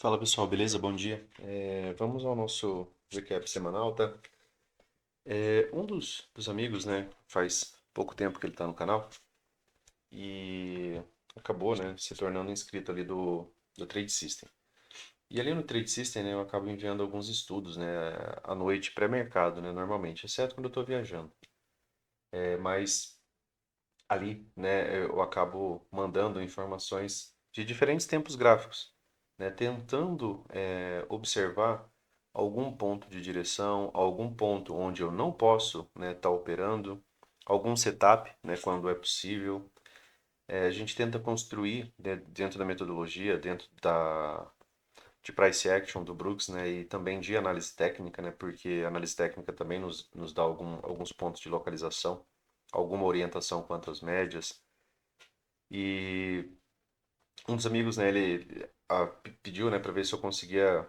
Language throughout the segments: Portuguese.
Fala pessoal, beleza? Bom dia. Vamos ao nosso recap semanal, tá? Um dos amigos, né, faz pouco tempo que ele tá no canal e acabou, né, se tornando inscrito ali do Trade System. E ali no Trade System, né, eu acabo enviando alguns estudos, né, à noite pré-mercado, né, normalmente, exceto quando eu tô viajando. Mas ali, né, eu acabo mandando informações de diferentes tempos gráficos, né, tentando observar algum ponto de direção, algum ponto onde eu não posso, né, estar operando, algum setup, né, quando é possível. A gente tenta construir, né, dentro da metodologia, dentro de price action do Brooks, né, e também de análise técnica, né, porque a análise técnica também nos dá alguns pontos de localização, alguma orientação quanto às médias. E um dos amigos, né, ele pediu, né, para ver se eu conseguia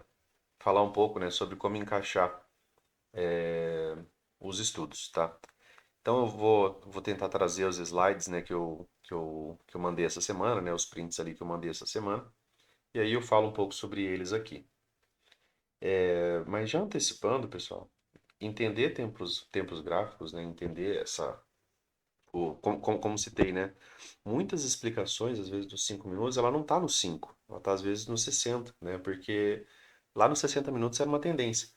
falar um pouco, né, sobre como encaixar os estudos, tá? Então eu vou tentar trazer os slides, né, que eu mandei essa semana, né, os prints ali que eu mandei essa semana, e aí eu falo um pouco sobre eles aqui. Mas já antecipando, pessoal, entender tempos gráficos, né, entender como citei, né, muitas explicações, às vezes dos 5 minutos, ela não está no 5, ela está às vezes no 60, né, porque lá nos 60 minutos era uma tendência.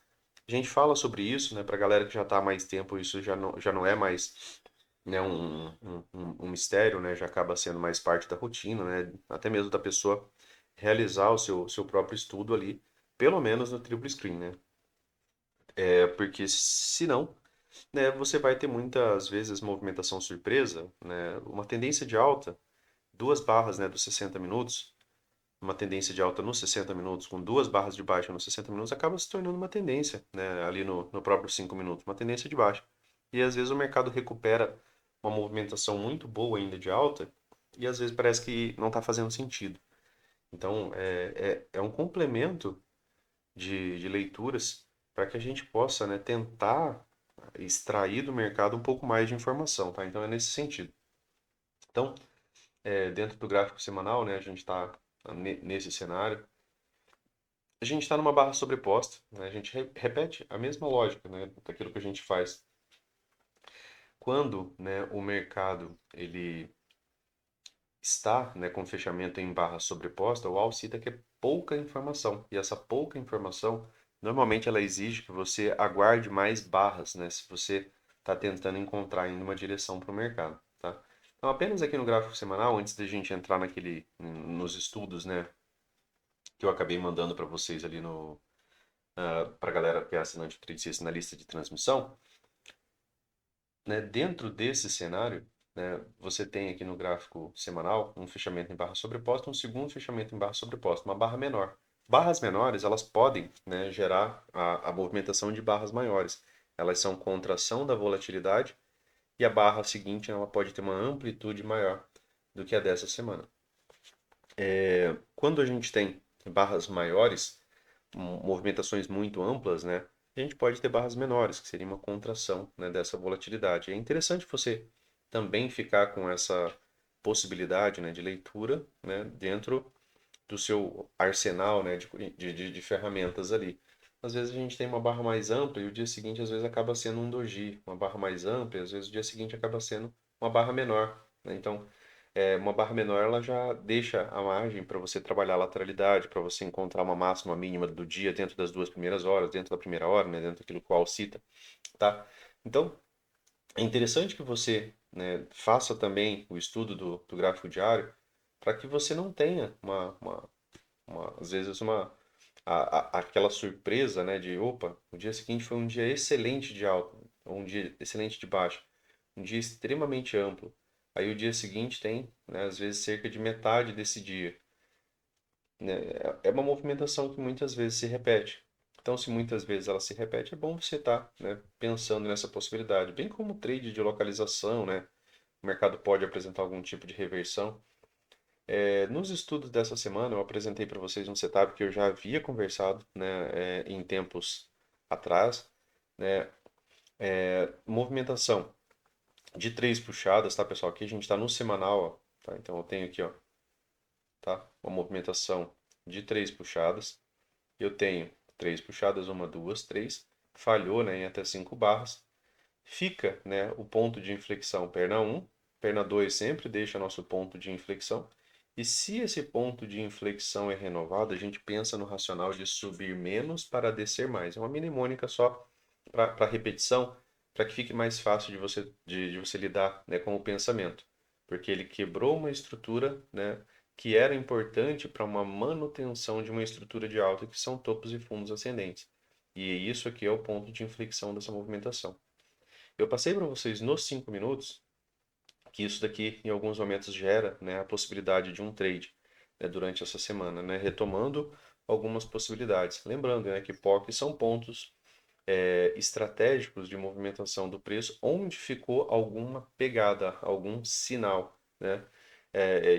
A gente fala sobre isso, né, para a galera que já está há mais tempo, isso já não é mais, né, um mistério, né, já acaba sendo mais parte da rotina, né, até mesmo da pessoa realizar o seu próprio estudo ali, pelo menos no triple screen, né, porque senão, né, você vai ter muitas vezes movimentação surpresa, né, uma tendência de alta, duas barras, né, dos 60 minutos, uma tendência de alta nos 60 minutos, com duas barras de baixa nos 60 minutos, acaba se tornando uma tendência, né, ali no próprio 5 minutos, uma tendência de baixa. E às vezes o mercado recupera uma movimentação muito boa ainda de alta, e às vezes parece que não está fazendo sentido. Então, é um complemento de leituras para que a gente possa, né, tentar extrair do mercado um pouco mais de informação, tá? Então, é nesse sentido. Então, dentro do gráfico semanal, né, a gente está nesse cenário. A gente está numa barra sobreposta, né? A gente repete a mesma lógica, né, daquilo que a gente faz. Quando, né, o mercado ele está, né, com fechamento em barra sobreposta, o AL cita que é pouca informação. E essa pouca informação, normalmente ela exige que você aguarde mais barras, né, se você está tentando encontrar ainda uma direção para o mercado, tá? Então, apenas aqui no gráfico semanal, antes da gente entrar nos estudos, né, que eu acabei mandando para vocês ali para a galera que é assinante do Trade System na lista de transmissão, né, dentro desse cenário, né, você tem aqui no gráfico semanal um fechamento em barra sobreposta, um segundo fechamento em barra sobreposta, uma barra menor. Barras menores, elas podem, né, gerar a movimentação de barras maiores. Elas são contração da volatilidade e a barra seguinte ela pode ter uma amplitude maior do que a dessa semana. Quando a gente tem barras maiores, movimentações muito amplas, né, a gente pode ter barras menores, que seria uma contração, né, dessa volatilidade. É interessante você também ficar com essa possibilidade, né, de leitura, né, dentro do seu arsenal, né, de ferramentas ali. Às vezes a gente tem uma barra mais ampla e o dia seguinte às vezes acaba sendo um doji, uma barra mais ampla, e às vezes o dia seguinte acaba sendo uma barra menor, né? Então, uma barra menor ela já deixa a margem para você trabalhar a lateralidade, para você encontrar uma máxima mínima do dia dentro das duas primeiras horas, dentro da primeira hora, né, dentro daquilo que o Al cita, tá? Então, é interessante que você, né, faça também o estudo do gráfico diário para que você não tenha às vezes aquela surpresa, né, de opa, o dia seguinte foi um dia excelente de alta, ou um dia excelente de baixa, um dia extremamente amplo. Aí o dia seguinte tem, né, às vezes cerca de metade desse dia, né? É uma movimentação que muitas vezes se repete. Então, se muitas vezes ela se repete, é bom você estar, né, pensando nessa possibilidade. Bem como o trade de localização, né? O mercado pode apresentar algum tipo de reversão. Nos estudos dessa semana, eu apresentei para vocês um setup que eu já havia conversado, né, em tempos atrás, né, movimentação de três puxadas, tá, pessoal? Aqui a gente está no semanal, ó, tá? Então eu tenho aqui, ó, tá? Uma movimentação de três puxadas. eu tenho 3 puxadas, uma, duas, três, falhou, né, em até 5 barras, fica, né, o ponto de inflexão perna um, perna 2 sempre deixa nosso ponto de inflexão, e se esse ponto de inflexão é renovado, a gente pensa no racional de subir menos para descer mais. É uma mnemônica só para repetição, para que fique mais fácil de você lidar, né, com o pensamento. Porque ele quebrou uma estrutura, né, que era importante para uma manutenção de uma estrutura de alta, que são topos e fundos ascendentes. E isso aqui é o ponto de inflexão dessa movimentação. Eu passei para vocês nos 5 minutos que isso daqui em alguns momentos gera, né, a possibilidade de um trade, né, durante essa semana, né, retomando algumas possibilidades. Lembrando, né, que POC são pontos estratégicos de movimentação do preço onde ficou alguma pegada, algum sinal, né?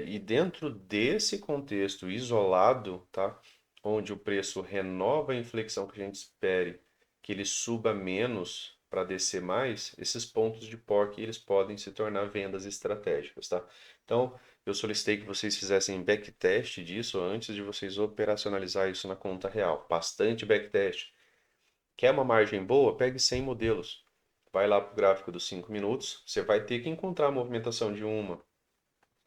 E dentro desse contexto isolado, tá? Onde o preço renova a inflexão que a gente espere que ele suba menos para descer mais, esses pontos de POC eles podem se tornar vendas estratégicas, tá? Então, eu solicitei que vocês fizessem backtest disso antes de vocês operacionalizar isso na conta real. Bastante backtest. Quer uma margem boa? Pegue 100 modelos. Vai lá para o gráfico dos 5 minutos. Você vai ter que encontrar a movimentação de uma,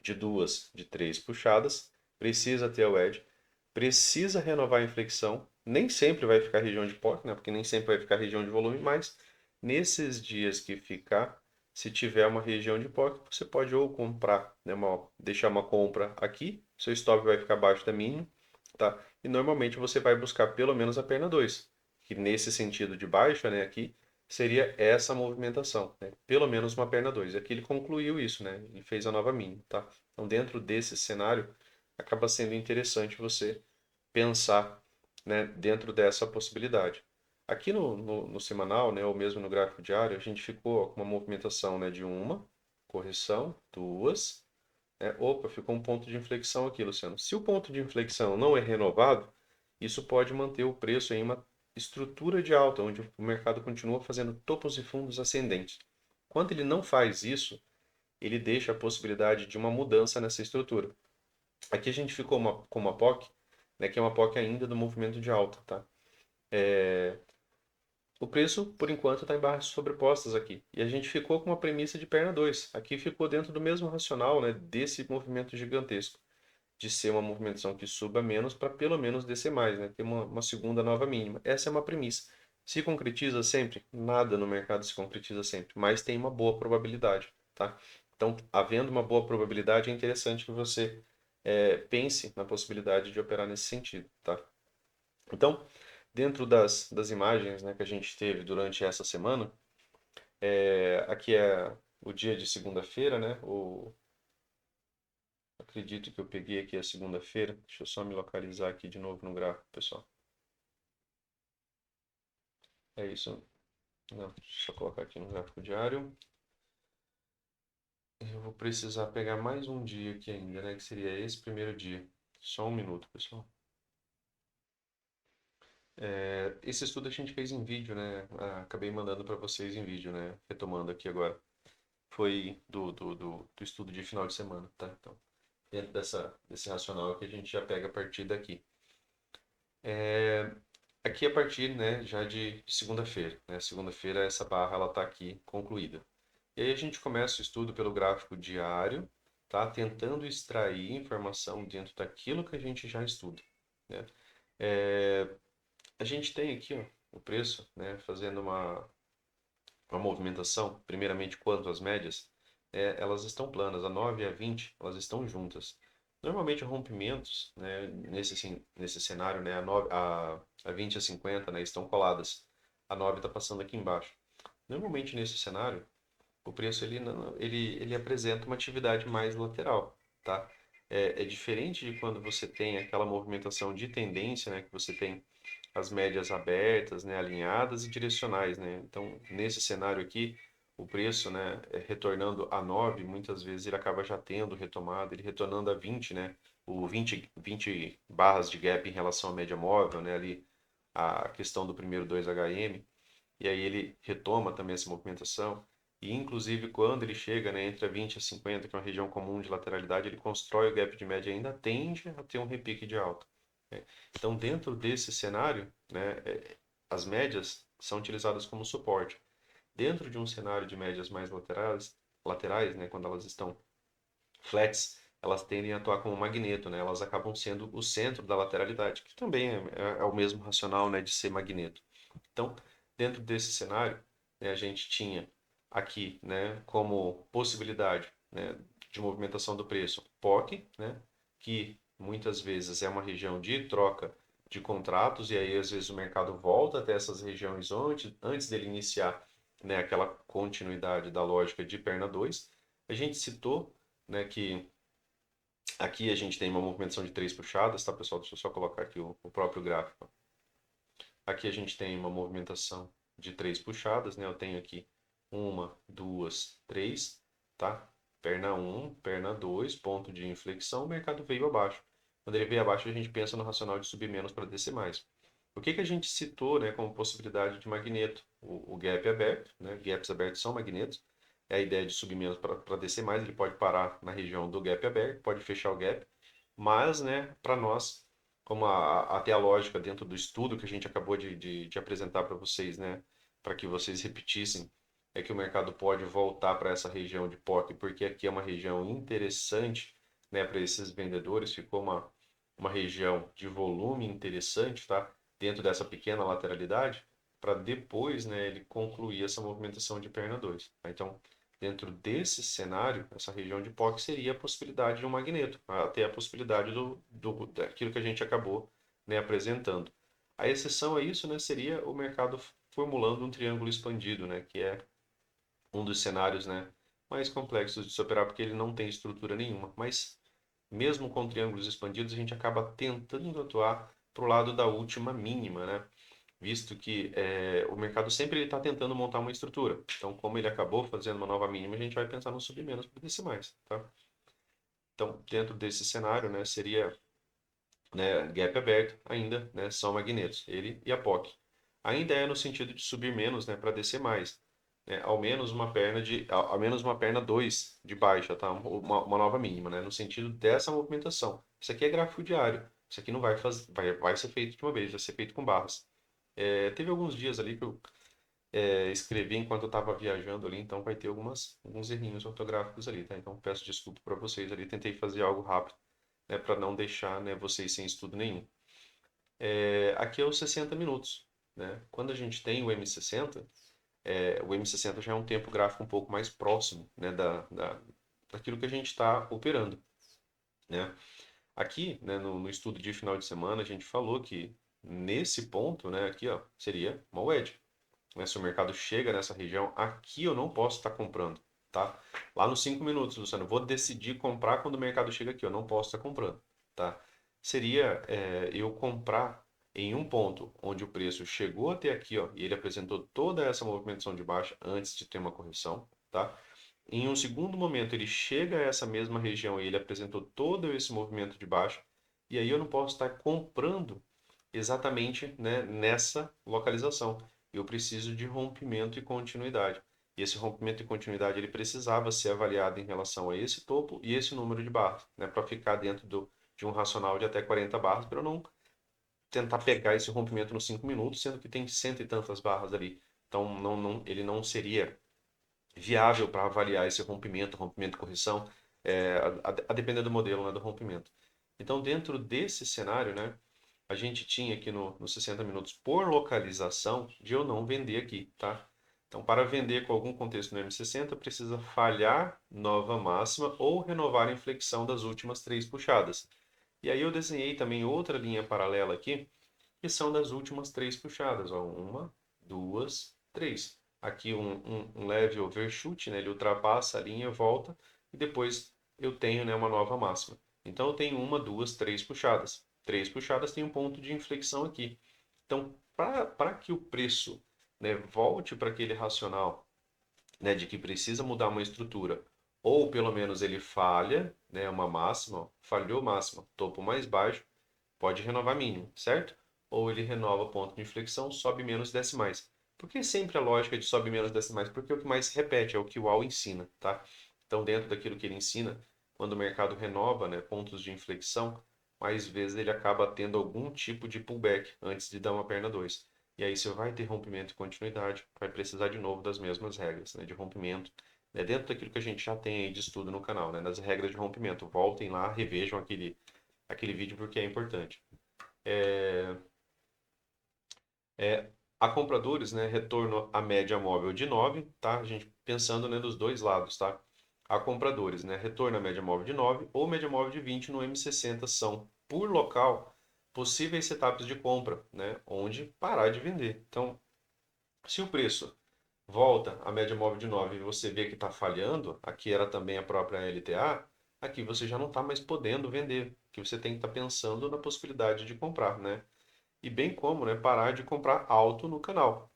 de duas, de três puxadas. Precisa ter o edge. Precisa renovar a inflexão. Nem sempre vai ficar região de POC, né? Porque nem sempre vai ficar região de volume, mas nesses dias que ficar, se tiver uma região de POC, você pode ou comprar, né, deixar uma compra aqui, seu stop vai ficar abaixo da mínima, tá? E normalmente você vai buscar pelo menos a perna 2 que nesse sentido de baixa, né, aqui, seria essa movimentação, né? Pelo menos uma perna 2. Aqui ele concluiu isso, né? Ele fez a nova mínima, tá? Então, dentro desse cenário, acaba sendo interessante você pensar, né, dentro dessa possibilidade. Aqui no semanal, né, ou mesmo no gráfico diário, a gente ficou com uma movimentação, né, de uma correção, duas, né? Opa, ficou um ponto de inflexão aqui, Luciano. Se o ponto de inflexão não é renovado, isso pode manter o preço em uma estrutura de alta, onde o mercado continua fazendo topos e fundos ascendentes. Quando ele não faz isso, ele deixa a possibilidade de uma mudança nessa estrutura. Aqui a gente ficou com uma POC, né, que é uma POC ainda do movimento de alta, tá? O preço, por enquanto, está em barras sobrepostas aqui. E a gente ficou com uma premissa de perna 2. Aqui ficou dentro do mesmo racional, né, desse movimento gigantesco, de ser uma movimentação que suba menos para pelo menos descer mais, né, ter uma segunda nova mínima. Essa é uma premissa. Se concretiza sempre? Nada no mercado se concretiza sempre, mas tem uma boa probabilidade, tá? Então, havendo uma boa probabilidade, é interessante que você pense na possibilidade de operar nesse sentido, tá? Então, dentro das imagens, né, que a gente teve durante essa semana, aqui é o dia de segunda-feira, né? Acredito que eu peguei aqui a segunda-feira. Deixa eu só me localizar aqui de novo no gráfico, pessoal. É isso. Não, deixa eu colocar aqui no gráfico diário. Eu vou precisar pegar mais um dia aqui ainda, né? Que seria esse primeiro dia. Só um minuto, pessoal. Esse estudo a gente fez em vídeo, né? Acabei mandando para vocês em vídeo, né? Retomando aqui agora. Foi do estudo de final de semana, tá? Então, dentro desse racional que a gente já pega a partir daqui. Aqui a partir, né, já de segunda-feira, né? Segunda-feira essa barra ela está aqui concluída. E aí a gente começa o estudo pelo gráfico diário, tá? Tentando extrair informação dentro daquilo que a gente já estuda, né? É, a gente tem aqui, ó, o preço, né, fazendo uma movimentação, primeiramente quanto às médias, elas estão planas, a 9 e a 20, elas estão juntas. Normalmente rompimentos, né, nesse cenário, né, a 20 e a 50, né, estão coladas. A 9 está passando aqui embaixo. Normalmente nesse cenário, o preço ele apresenta uma atividade mais lateral, tá? É diferente de quando você tem aquela movimentação de tendência, né, que você tem as médias abertas, né, alinhadas e direcionais, né? Então, nesse cenário aqui, o preço, né, retornando a 9, muitas vezes ele acaba já tendo retomado, ele retornando a 20, né? O 20 barras de gap em relação à média móvel, né, ali a questão do primeiro 2HM, e aí ele retoma também essa movimentação. E inclusive quando ele chega, né, entre a 20 e a 50, que é uma região comum de lateralidade, ele constrói o gap de média e ainda tende a ter um repique de alta. né? Então, dentro desse cenário, né, as médias são utilizadas como suporte. Dentro de um cenário de médias mais laterais, né, quando elas estão flats, elas tendem a atuar como magneto, né? Elas acabam sendo o centro da lateralidade, que também é o mesmo racional, né, de ser magneto. Então, dentro desse cenário, né, a gente tinha aqui, né, como possibilidade, né, de movimentação do preço POC, né, que muitas vezes é uma região de troca de contratos, e aí às vezes o mercado volta até essas regiões antes dele iniciar, né, aquela continuidade da lógica de perna 2. A gente citou, né, que aqui a gente tem uma movimentação de três puxadas, tá, pessoal? Deixa eu só colocar aqui o próprio gráfico. Aqui a gente tem uma movimentação de três puxadas, né? Eu tenho aqui uma, duas, três, tá? Perna um, perna 2, ponto de inflexão, o mercado veio abaixo. Quando ele veio abaixo, a gente pensa no racional de subir menos para descer mais. O que que a gente citou, né, como possibilidade de magneto? O gap aberto, né? Gaps abertos são magnetos. É a ideia de subir menos para descer mais. Ele pode parar na região do gap aberto, pode fechar o gap, mas, né, para nós, como até a lógica dentro do estudo que a gente acabou de apresentar para vocês, né, para que vocês repetissem, é que o mercado pode voltar para essa região de POC, porque aqui é uma região interessante, né, para esses vendedores, ficou uma região de volume interessante, tá, dentro dessa pequena lateralidade, para depois, né, ele concluir essa movimentação de perna 2. Tá? Então, dentro desse cenário, essa região de POC seria a possibilidade de um magneto, até a possibilidade daquilo que a gente acabou, né, apresentando. A exceção a isso, né, seria o mercado formulando um triângulo expandido, né, que é um dos cenários, né, mais complexos de se operar porque ele não tem estrutura nenhuma. Mas mesmo com triângulos expandidos, a gente acaba tentando atuar para o lado da última mínima, né? Visto que o mercado sempre está tentando montar uma estrutura. Então, como ele acabou fazendo uma nova mínima, a gente vai pensar no subir menos para descer mais, tá? Então, dentro desse cenário, né, seria, né, gap aberto, ainda, né, são magnetos, ele e a POC. Ainda é no sentido de subir menos, né, para descer mais, né, ao menos uma perna 2 de baixa, tá? Uma nova mínima, né, no sentido dessa movimentação. Isso aqui é gráfico diário. Isso aqui não vai ser feito de uma vez, vai ser feito com barras. Teve alguns dias ali que eu escrevi enquanto eu estava viajando ali, então vai ter alguns errinhos ortográficos ali, tá? Então peço desculpa para vocês ali, tentei fazer algo rápido, né, para não deixar, né, vocês sem estudo nenhum. Aqui é os 60 minutos, né? Quando a gente tem o M60 já é um tempo gráfico um pouco mais próximo, né, daquilo que a gente está operando, né? Aqui, né, no estudo de final de semana, a gente falou que nesse ponto, né, aqui, ó, seria uma wedge, né? Se o mercado chega nessa região, aqui eu não posso estar comprando, tá? Lá nos 5 minutos, Luciano, eu vou decidir comprar quando o mercado chega aqui, eu não posso estar comprando, tá? Seria eu comprar em um ponto onde o preço chegou até aqui, ó, e ele apresentou toda essa movimentação de baixa antes de ter uma correção, tá? Em um segundo momento, ele chega a essa mesma região e ele apresentou todo esse movimento de baixa, e aí eu não posso estar comprando exatamente, né, nessa localização. Eu preciso de rompimento e continuidade. E esse rompimento e continuidade ele precisava ser avaliado em relação a esse topo e esse número de barras, né, para ficar dentro de um racional de até 40 barras, para eu não tentar pegar esse rompimento nos 5 minutos, sendo que tem cento e tantas barras ali. Então, ele não seria viável para avaliar esse rompimento, correção, a depender do modelo, né, do rompimento. Então, dentro desse cenário, né, a gente tinha aqui nos 60 minutos por localização de eu não vender aqui, tá? Então, para vender com algum contexto no M60, precisa falhar nova máxima ou renovar a inflexão das últimas três puxadas. E aí eu desenhei também outra linha paralela aqui, que são das últimas três puxadas. Ó, uma, duas, três. Aqui um leve overshoot, né? Ele ultrapassa a linha, volta e depois eu tenho, né, uma nova máxima. Então eu tenho uma, duas, três puxadas. Três puxadas tem um ponto de inflexão aqui. Então, para que o preço, né, volte para aquele racional, né, de que precisa mudar uma estrutura, ou pelo menos ele falha, né, uma máxima, falhou máxima, topo mais baixo, pode renovar mínimo, certo? Ou ele renova ponto de inflexão, sobe menos e desce mais. Por que sempre a lógica de sobe menos e desce mais? Porque é o que mais se repete, é o que o Al ensina, tá? Então, dentro daquilo que ele ensina, quando o mercado renova, né, pontos de inflexão, mais vezes ele acaba tendo algum tipo de pullback antes de dar uma perna 2. E aí você vai ter rompimento e continuidade, vai precisar de novo das mesmas regras, né, de rompimento, né, dentro daquilo que a gente já tem aí de estudo no canal, né, nas regras de rompimento. Voltem lá, revejam aquele vídeo porque é importante. É, a compradores, né, retorno à média móvel de 9, tá? A gente pensando, né, dos dois lados, tá? A compradores, né, retorno à média móvel de 9 ou média móvel de 20 no M60 são, por local, possíveis setups de compra, né, onde parar de vender. Então, se o preço volta à média móvel de 9 e você vê que está falhando, aqui era também a própria LTA, aqui você já não está mais podendo vender, que você tem que estar pensando na possibilidade de comprar, né? E bem como, né, parar de comprar alto no canal.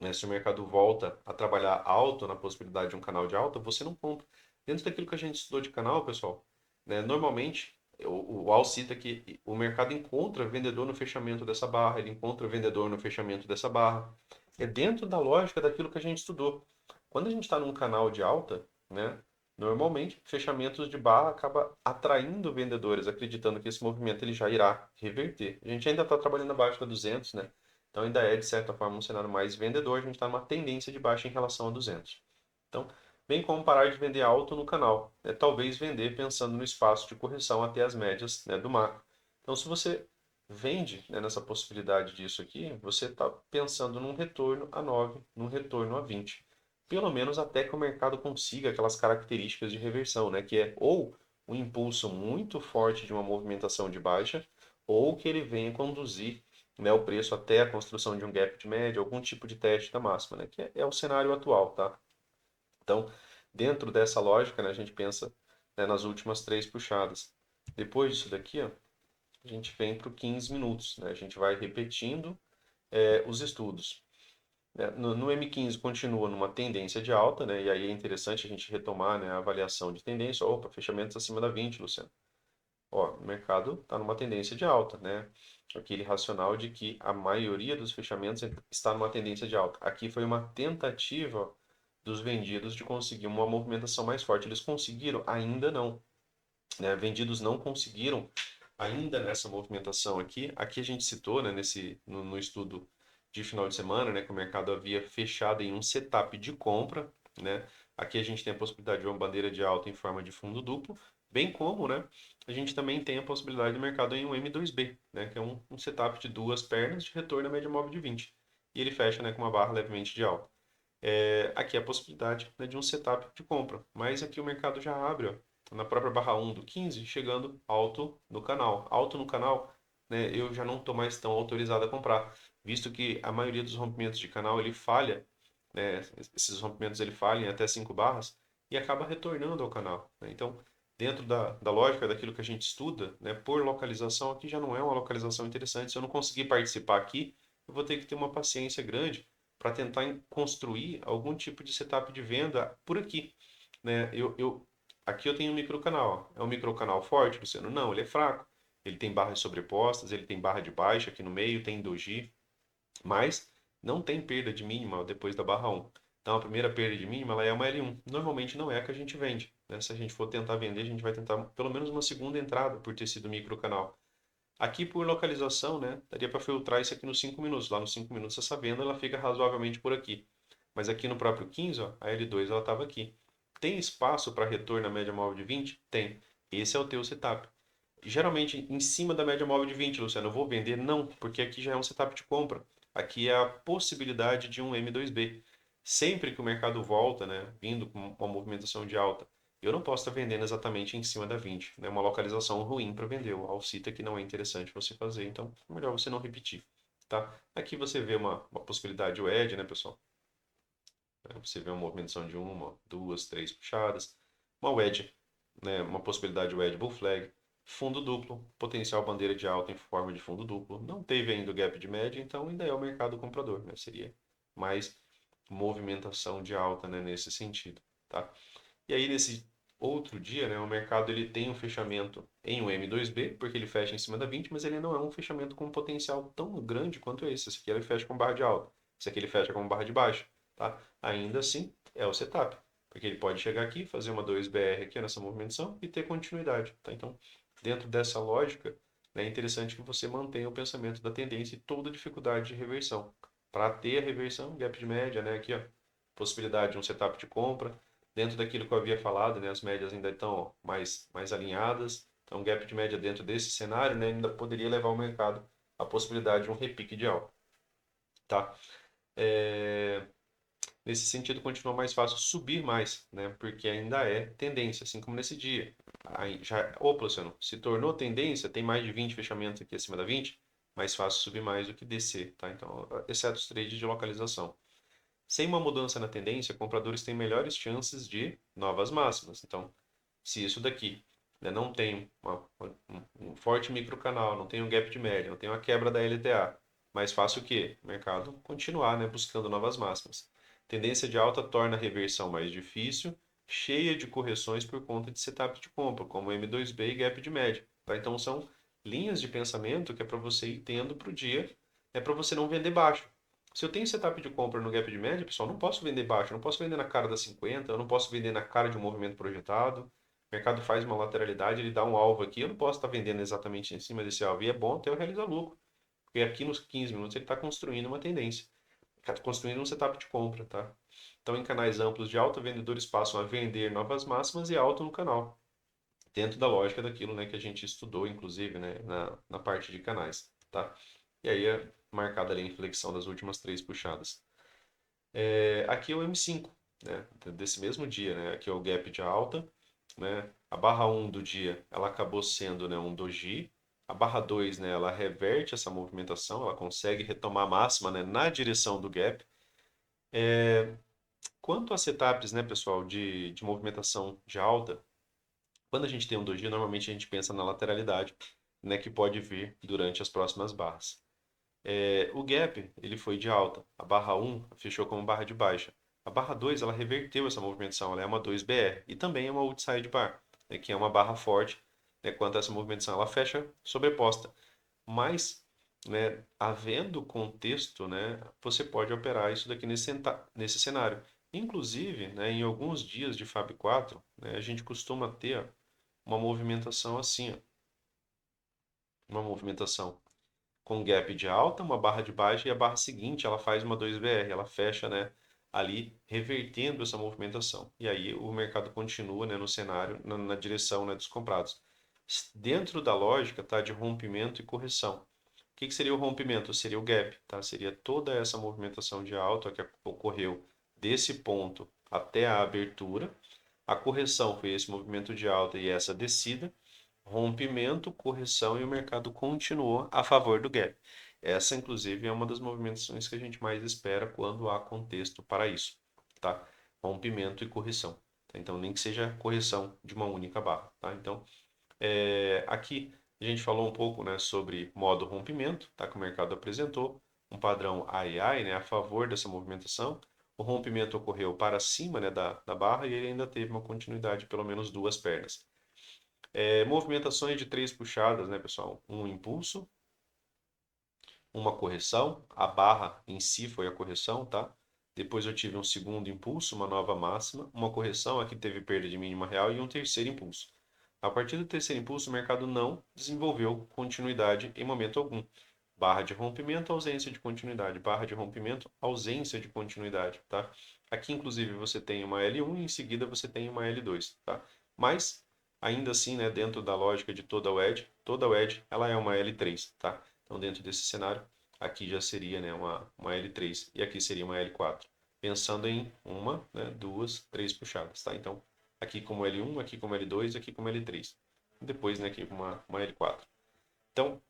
Né? Se o mercado volta a trabalhar alto na possibilidade de um canal de alta, você não compra. Dentro daquilo que a gente estudou de canal, pessoal, né, normalmente o Al cita que o mercado encontra vendedor no fechamento dessa barra, ele encontra vendedor no fechamento dessa barra. É dentro da lógica daquilo que a gente estudou. Quando a gente está num canal de alta, né, normalmente fechamentos de barra acaba atraindo vendedores, acreditando que esse movimento ele já irá reverter. A gente ainda está trabalhando abaixo da 200, né? Então ainda é, de certa forma, um cenário mais vendedor, a gente está numa tendência de baixa em relação a 200. Então, bem como parar de vender alto no canal, né? Talvez vender pensando no espaço de correção até as médias, né, do macro. Então, se você vende, né, nessa possibilidade disso aqui, você está pensando num retorno a 9, num retorno a 20. Pelo menos até que o mercado consiga aquelas características de reversão, né, que é ou um impulso muito forte de uma movimentação de baixa, ou que ele venha conduzir, né, o preço até a construção de um gap de média, algum tipo de teste da máxima, né, que é o cenário atual, tá? Então, dentro dessa lógica, né, a gente pensa, né, nas últimas três puxadas. Depois disso daqui, ó, a gente vem para o 15 minutos, né? A gente vai repetindo os estudos. Né? No M15 continua numa tendência de alta, né? E aí é interessante a gente retomar, né, a avaliação de tendência. Opa, fechamentos acima da 20, Luciano. Ó, o mercado está numa tendência de alta, né? Aquele racional de que a maioria dos fechamentos está numa tendência de alta. Aqui foi uma tentativa dos vendidos de conseguir uma movimentação mais forte. Eles conseguiram? Ainda não, né? Vendidos não conseguiram ainda nessa movimentação aqui. Aqui a gente citou, né, no estudo de final de semana, né, que o mercado havia fechado em um setup de compra, né? Aqui a gente tem a possibilidade de uma bandeira de alta em forma de fundo duplo, bem como, né, a gente também tem a possibilidade do mercado em um M2B, né, que é um setup de duas pernas de retorno à média móvel de 20. E ele fecha, né, com uma barra levemente de alta. Aqui é a possibilidade, né, de um setup de compra, mas aqui o mercado já abre, ó, na própria barra 1 do 15, chegando alto no canal. Alto no canal, né, eu já não estou mais tão autorizado a comprar, visto que a maioria dos rompimentos de canal ele falha, né, esses rompimentos ele falham em até 5 barras e acaba retornando ao canal. Né? Então, dentro da lógica daquilo que a gente estuda, né, por localização, aqui já não é uma localização interessante. Se eu não conseguir participar aqui, eu vou ter que ter uma paciência grande para tentar construir algum tipo de setup de venda por aqui. Né? Aqui eu tenho um microcanal. É um microcanal forte, Luciano? Não, ele é fraco. Ele tem barras sobrepostas, ele tem barra de baixa aqui no meio, tem doji, mas não tem perda de mínima depois da barra 1. Então a primeira perda de mínima ela é uma L1. Normalmente não é a que a gente vende. Né? Se a gente for tentar vender, a gente vai tentar pelo menos uma segunda entrada por ter sido microcanal. Aqui por localização, né, daria para filtrar isso aqui nos 5 minutos. Lá nos 5 minutos essa venda ela fica razoavelmente por aqui. Mas aqui no próprio 15, ó, a L2 ela estava aqui. Tem espaço para retorno na média móvel de 20? Tem. Esse é o teu setup. Geralmente em cima da média móvel de 20, Luciano, eu vou vender? Não, porque aqui já é um setup de compra. Aqui é a possibilidade de um M2B. Sempre que o mercado volta, né, vindo com uma movimentação de alta, eu não posso estar vendendo exatamente em cima da 20, né? Uma localização ruim para vender. O Alcita que não é interessante você fazer, então é melhor você não repetir, tá? Aqui você vê uma possibilidade de wedge, né, pessoal? Você vê uma movimentação de uma, duas, três puxadas. Uma wedge, né? Uma possibilidade de wedge bull flag. Fundo duplo, potencial bandeira de alta em forma de fundo duplo. Não teve ainda o gap de média, então ainda é o mercado comprador, né? Seria mais movimentação de alta, né, nesse sentido, tá? E aí nesse outro dia, né, o mercado ele tem um fechamento em um M2B, porque ele fecha em cima da 20, mas ele não é um fechamento com um potencial tão grande quanto esse. Esse aqui ele fecha com barra de alta, esse aqui ele fecha com barra de baixa, tá? Ainda assim, é o setup, porque ele pode chegar aqui, fazer uma 2BR aqui nessa movimentação e ter continuidade, tá? Então, dentro dessa lógica, né, é interessante que você mantenha o pensamento da tendência e toda dificuldade de reversão. Para ter a reversão, gap de média, né, aqui, ó, possibilidade de um setup de compra, dentro daquilo que eu havia falado, né, as médias ainda estão ó, mais alinhadas, então gap de média dentro desse cenário, né, ainda poderia levar o mercado à possibilidade de um repique de alta, tá? É, nesse sentido, continua mais fácil subir mais, né? Porque ainda é tendência, assim como nesse dia. Aí já, opa, Luciano, se tornou tendência, tem mais de 20 fechamentos aqui acima da 20, mais fácil subir mais do que descer, tá? Então, exceto os trades de localização. Sem uma mudança na tendência, compradores têm melhores chances de novas máximas. Então, se isso daqui, né, não tem um forte microcanal, não tem um gap de média, não tem uma quebra da LTA, mais fácil o quê? O mercado continuar, né, buscando novas máximas. Tendência de alta torna a reversão mais difícil, cheia de correções por conta de setup de compra, como M2B e gap de média. Tá? Então são linhas de pensamento que é para você ir tendo para o dia, é para você não vender baixo. Se eu tenho setup de compra no gap de média, pessoal, não posso vender baixo, não posso vender na cara da 50, eu não posso vender na cara de um movimento projetado. O mercado faz uma lateralidade, ele dá um alvo aqui, eu não posso estar vendendo exatamente em cima desse alvo. E é bom até eu realizar lucro, porque aqui nos 15 minutos ele está construindo uma tendência, está construindo um setup de compra, tá? Então, em canais amplos de alta, vendedores passam a vender novas máximas e alto no canal, dentro da lógica daquilo, né, que a gente estudou, inclusive, né, na parte de canais, tá? E aí é marcada ali a inflexão das últimas três puxadas. Aqui é o M5, né, desse mesmo dia, né? Aqui é o gap de alta, né? A barra 1 do dia, ela acabou sendo, né, um doji. A barra 2, né, ela reverte essa movimentação, ela consegue retomar a máxima, né, na direção do gap. Quanto a setups, né, pessoal, de movimentação de alta, quando a gente tem um doji, normalmente a gente pensa na lateralidade, né, que pode vir durante as próximas barras. O gap, ele foi de alta. A barra 1 fechou como barra de baixa. A barra 2, ela reverteu essa movimentação, ela é uma 2BR. E também é uma outside bar, né, que é uma barra forte, né, quanto a essa movimentação. Ela fecha sobreposta. Mas, né, havendo contexto, né, você pode operar isso daqui nesse cenário. Inclusive, né, em alguns dias de Fab 4, né, a gente costuma ter ó, uma movimentação assim, ó, uma movimentação com gap de alta, uma barra de baixa e a barra seguinte ela faz uma 2BR, ela fecha, né, ali revertendo essa movimentação. E aí o mercado continua, né, no cenário, na direção, né, dos comprados. Dentro da lógica, tá, de rompimento e correção. O que seria o rompimento? Seria o gap, tá? Seria toda essa movimentação de alta que ocorreu desse ponto até a abertura. A correção foi esse movimento de alta e essa descida, rompimento, correção e o mercado continuou a favor do gap. Essa, inclusive, é uma das movimentações que a gente mais espera quando há contexto para isso, tá? Rompimento e correção. Então, nem que seja correção de uma única barra, tá? Então, aqui a gente falou um pouco, né, sobre modo rompimento, tá? Que o mercado apresentou um padrão AI, né, a favor dessa movimentação. O rompimento ocorreu para cima, né, da barra e ele ainda teve uma continuidade de pelo menos duas pernas. Movimentações de três puxadas, né, pessoal? Um impulso, uma correção, a barra em si foi a correção, tá? Depois eu tive um segundo impulso, uma nova máxima, uma correção, aqui teve perda de mínima real e um terceiro impulso. A partir do terceiro impulso, o mercado não desenvolveu continuidade em momento algum. Barra de rompimento, ausência de continuidade. Barra de rompimento, ausência de continuidade, tá? Aqui, inclusive, você tem uma L1 e em seguida você tem uma L2, tá? Mas, ainda assim, né, dentro da lógica de toda wedge, ela é uma L3, tá? Então, dentro desse cenário, aqui já seria, né, uma L3 e aqui seria uma L4. Pensando em uma, né, duas, três puxadas, tá? Então, aqui como L1, aqui como L2, aqui como L3. Depois, né, aqui uma L4. Então,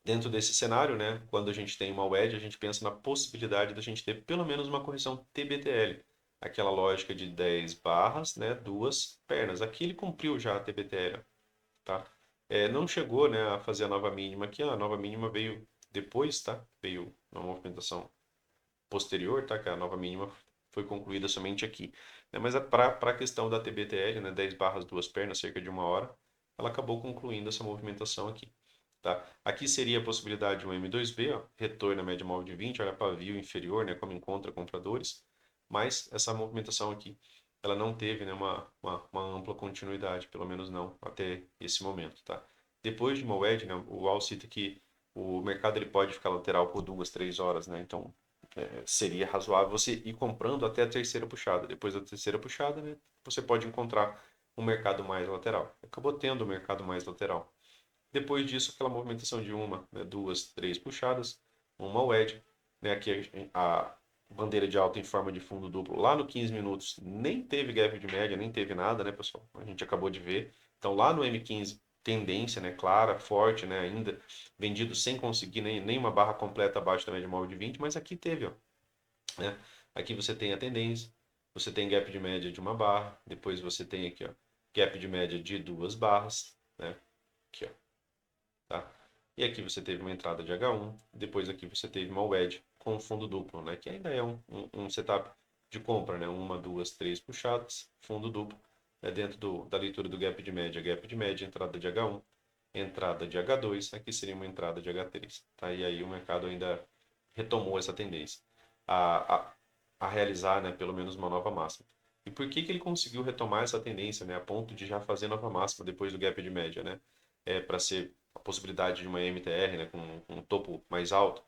dentro desse cenário, né, quando a gente tem uma wedge, a gente pensa na possibilidade da gente ter pelo menos uma correção TBTL. Aquela lógica de 10 barras, né, duas pernas. Aqui ele cumpriu já a TBTL, tá? Não chegou, né, a fazer a nova mínima aqui. A nova mínima veio depois, tá? Veio uma movimentação posterior, tá? Que a nova mínima foi concluída somente aqui. Mas para a questão da TBTL, né, 10 barras, duas pernas, cerca de uma hora, ela acabou concluindo essa movimentação aqui. Tá? Aqui seria a possibilidade de um M2B, ó, retorno à média móvel de 20, olha pavio inferior, né, como encontra compradores, mas essa movimentação aqui, ela não teve, né, uma ampla continuidade, pelo menos não até esse momento. Tá? Depois de uma wedge, né, o Wall cita que o mercado ele pode ficar lateral por 2, 3 horas, né? Então seria razoável você ir comprando até a terceira puxada. Depois da terceira puxada, né, você pode encontrar um mercado mais lateral. Acabou tendo o mercado mais lateral. Depois disso, aquela movimentação de uma, né, 2, 3 puxadas, uma wedge, né, aqui a bandeira de alta em forma de fundo duplo lá no 15 minutos nem teve gap de média, nem teve nada, né, pessoal? A gente acabou de ver. Então lá no M15, tendência, né, clara, forte, né, ainda vendido sem conseguir nem uma barra completa abaixo da média móvel de 20, mas aqui teve, ó, né? Aqui você tem a tendência, você tem gap de média de uma barra, depois você tem aqui, ó, gap de média de 2 barras, né? Aqui, ó, tá? E aqui você teve uma entrada de H1, depois aqui você teve uma wedge com fundo duplo, né? Que ainda é um setup de compra, né? 1, 2, 3 puxadas, fundo duplo, né? Dentro da leitura do gap de média, entrada de H1, entrada de H2, aqui seria uma entrada de H3, tá? E aí o mercado ainda retomou essa tendência a, a, a realizar, né, pelo menos uma nova máxima. E por que que ele conseguiu retomar essa tendência, né, a ponto de já fazer nova máxima depois do gap de média, né? Para ser a possibilidade de uma MTR, né, com um topo mais alto,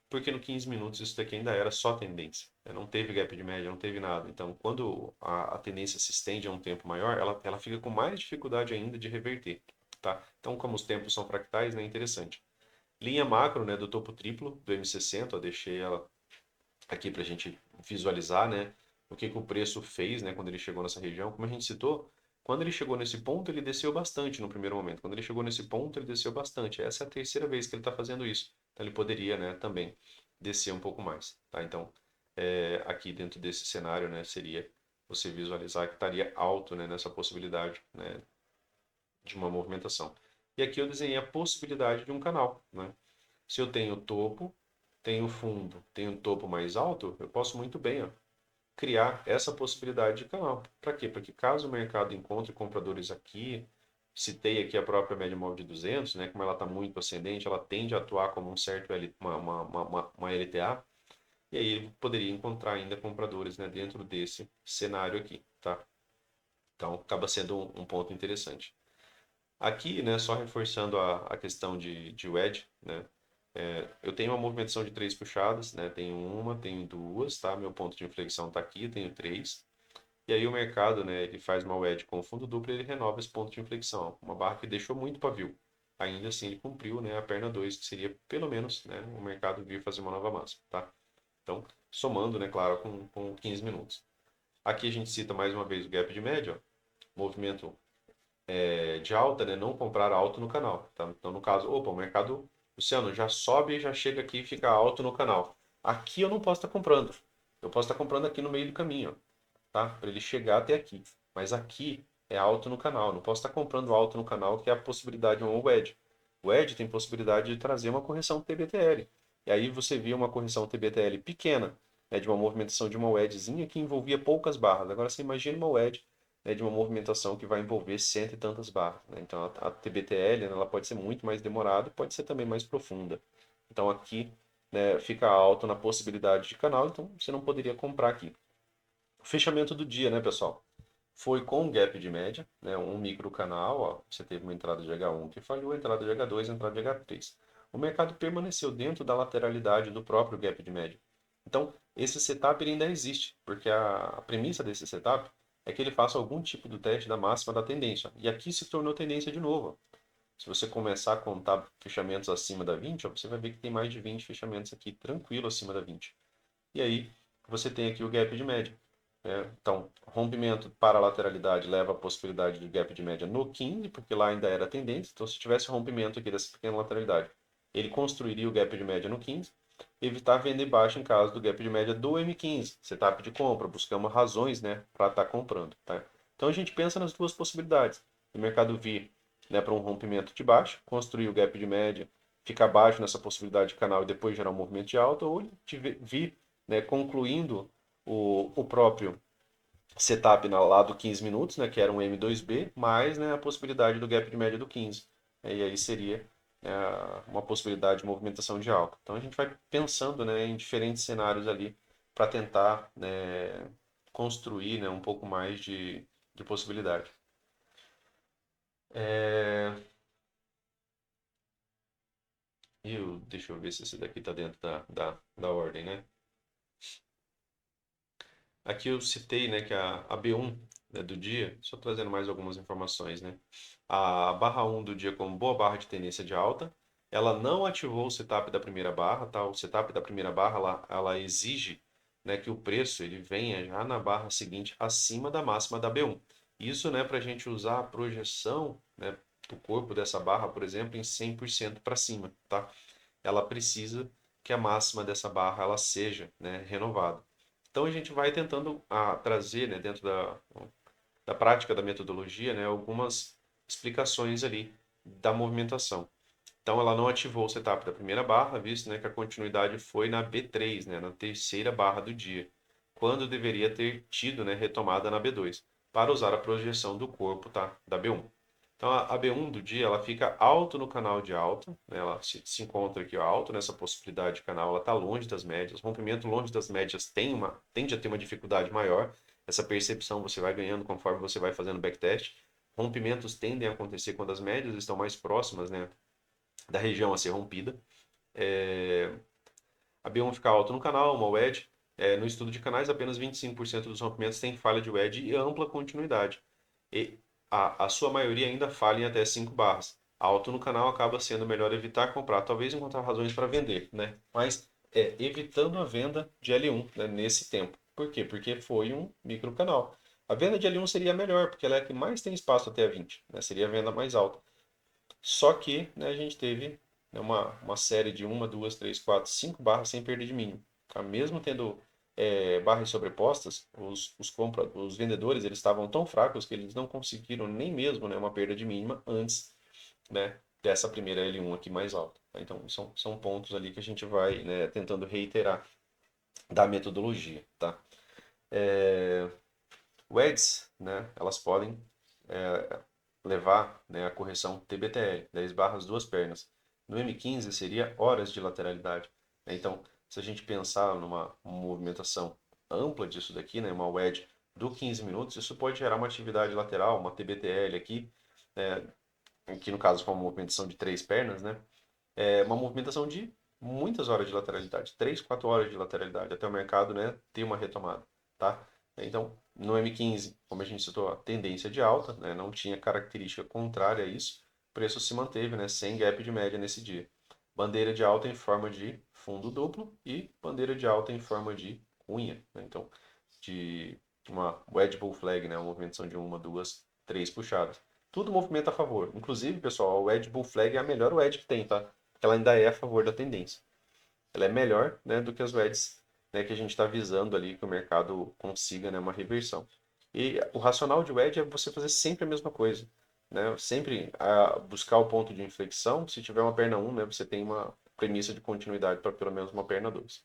porque no 15 minutos isso daqui ainda era só tendência, né? Não teve gap de média, não teve nada. Então, quando a tendência se estende a um tempo maior, ela fica com mais dificuldade ainda de reverter, tá? Então, como os tempos são fractais, né, é interessante. Linha macro, né, do topo triplo do M60, ó, deixei ela aqui para a gente visualizar, né, o que que o preço fez, né, quando ele chegou nessa região. Como a gente citou, quando ele chegou nesse ponto, ele desceu bastante no primeiro momento. Quando ele chegou nesse ponto, ele desceu bastante. Essa é a terceira vez que ele está fazendo isso. Então ele poderia, né, também descer um pouco mais, tá? Então, aqui dentro desse cenário, né, seria você visualizar que estaria alto, né, nessa possibilidade, né, de uma movimentação. E aqui eu desenhei a possibilidade de um canal, né? Se eu tenho topo, tenho fundo, tenho topo mais alto, eu posso muito bem, ó, criar essa possibilidade de canal. Para quê? Para que caso o mercado encontre compradores aqui, citei aqui a própria média móvel de 200, né, como ela está muito ascendente, ela tende a atuar como um certo uma LTA, e aí ele poderia encontrar ainda compradores, né, dentro desse cenário aqui, tá? Então acaba sendo um ponto interessante. Aqui, né, só reforçando a questão de wedge, né, eu tenho uma movimentação de 3 puxadas, né, tenho uma, tenho duas, tá? Meu ponto de inflexão está aqui, eu tenho três. E aí o mercado, né, ele faz uma wedge com fundo duplo e ele renova esse ponto de inflexão. Uma barra que deixou muito pavio. Ainda assim ele cumpriu, né, a perna 2 que seria pelo menos, né, o mercado vir fazer uma nova máxima, tá? Então, somando, né, claro, com 15 minutos. Aqui a gente cita mais uma vez o gap de média, ó, movimento de alta, né, não comprar alto no canal, tá? Então, no caso, opa, o mercado, Luciano, já sobe, já chega aqui e fica alto no canal. Aqui eu não posso estar comprando. Eu posso estar comprando aqui no meio do caminho, tá? Para ele chegar até aqui. Mas aqui é alto no canal. Não posso estar comprando alto no canal, que é a possibilidade de um wedge. O wedge tem possibilidade de trazer uma correção TBTL. E aí você via uma correção TBTL pequena, né, de uma movimentação de uma wedgezinha que envolvia poucas barras. Agora você imagina uma wedge, né, de uma movimentação que vai envolver cento e tantas barras, né? Então a TBTL, né, ela pode ser muito mais demorada e pode ser também mais profunda. Então aqui, né, fica alto na possibilidade de canal, então você não poderia comprar aqui. Fechamento do dia, né, pessoal? Foi com gap de média, né, um micro canal, ó, você teve uma entrada de H1 que falhou, entrada de H2, entrada de H3. O mercado permaneceu dentro da lateralidade do próprio gap de média. Então, esse setup ele ainda existe, porque a premissa desse setup é que ele faça algum tipo de teste da máxima da tendência. E aqui se tornou tendência de novo. Se você começar a contar fechamentos acima da 20, ó, você vai ver que tem mais de 20 fechamentos aqui tranquilo acima da 20. E aí você tem aqui o gap de média. Então, rompimento para a lateralidade leva à possibilidade de gap de média no 15, porque lá ainda era tendência. Então, se tivesse rompimento aqui dessa pequena lateralidade, ele construiria o gap de média no 15, evitar vender baixo em caso do gap de média do M15, setup de compra, buscamos razões, né, para estar comprando. Tá? Então, a gente pensa nas duas possibilidades. O mercado vir, né, para um rompimento de baixo, construir o gap de média, ficar baixo nessa possibilidade de canal e depois gerar um movimento de alta, ou ele vir, né, concluindo o próprio setup lá do 15 minutos, né, que era um M2B, mais, né, a possibilidade do gap de média do 15. E aí seria uma possibilidade de movimentação de alta. Então a gente vai pensando, né, em diferentes cenários ali para tentar, né, construir, né, um pouco mais de possibilidade. Deixa eu ver se esse daqui está dentro da ordem, né? Aqui eu citei, né, que a B1, né, do dia, só trazendo mais algumas informações, né? A barra 1 do dia como boa barra de tendência de alta, ela não ativou o setup da primeira barra, tá? O setup da primeira barra, ela exige, né, que o preço ele venha já na barra seguinte acima da máxima da B1. Isso, né, para a gente usar a projeção, né, do corpo dessa barra, por exemplo, em 100% para cima, tá? Ela precisa que a máxima dessa barra ela seja, né, renovada. Então a gente vai tentando trazer, né, dentro da prática da metodologia, né, algumas explicações ali da movimentação. Então ela não ativou o setup da primeira barra, visto, né, que a continuidade foi na B3, né, na terceira barra do dia, quando deveria ter tido, né, retomada na B2, para usar a projeção do corpo, tá, da B1. Então a B1 do dia ela fica alto no canal de alta, né? Ela se encontra aqui ó, alto nessa possibilidade de canal, ela está longe das médias. Rompimento longe das médias tende a ter uma dificuldade maior. Essa percepção você vai ganhando conforme você vai fazendo backtest. Rompimentos tendem a acontecer quando as médias estão mais próximas, né, da região a ser rompida. É, a B1 fica alta no canal, uma wedge. No estudo de canais, apenas 25% dos rompimentos têm falha de wedge e ampla continuidade. E a sua maioria ainda falha em até 5 barras. Alto no canal acaba sendo melhor evitar comprar, talvez encontrar razões para vender, né? Mas evitando a venda de L1, né, nesse tempo. Por quê? Porque foi um micro canal. A venda de L1 seria melhor, porque ela é a que mais tem espaço até a 20, né? Seria a venda mais alta. Só que, né, a gente teve, né, uma série de uma, duas, três, quatro, cinco barras sem perda de mínimo. Tá? Mesmo tendo barras sobrepostas, os vendedores eles estavam tão fracos que eles não conseguiram nem mesmo, né, uma perda de mínima antes, né, dessa primeira L1 aqui mais alta. Tá? Então são pontos ali que a gente vai, né, tentando reiterar da metodologia. Tá? WEDs, né, elas podem levar, né, a correção TBTL, 10 barras, duas pernas. No M15 seria horas de lateralidade. Então, se a gente pensar numa movimentação ampla disso daqui, né, uma wedge do 15 minutos, isso pode gerar uma atividade lateral, uma TBTL aqui, que no caso for uma movimentação de três pernas, né, é uma movimentação de muitas horas de lateralidade, 3, 4 horas de lateralidade, até o mercado, né, ter uma retomada, tá? Então, no M15, como a gente citou, a tendência de alta, né, não tinha característica contrária a isso, o preço se manteve, né, sem gap de média nesse dia. Bandeira de alta em forma de fundo duplo e bandeira de alta em forma de cunha, né? Então, de uma wedge bull flag, né, uma movimentação de uma, duas, três puxadas. Tudo movimenta a favor. Inclusive, pessoal, a wedge bull flag é a melhor wedge que tem, tá? Porque ela ainda é a favor da tendência. Ela é melhor, né, do que as wedges, né, que a gente está visando ali que o mercado consiga, né, uma reversão. E o racional de wedge é você fazer sempre a mesma coisa, né? Sempre buscar o ponto de inflexão. Se tiver uma perna 1, né, você tem uma premissa de continuidade para pelo menos uma perna 2.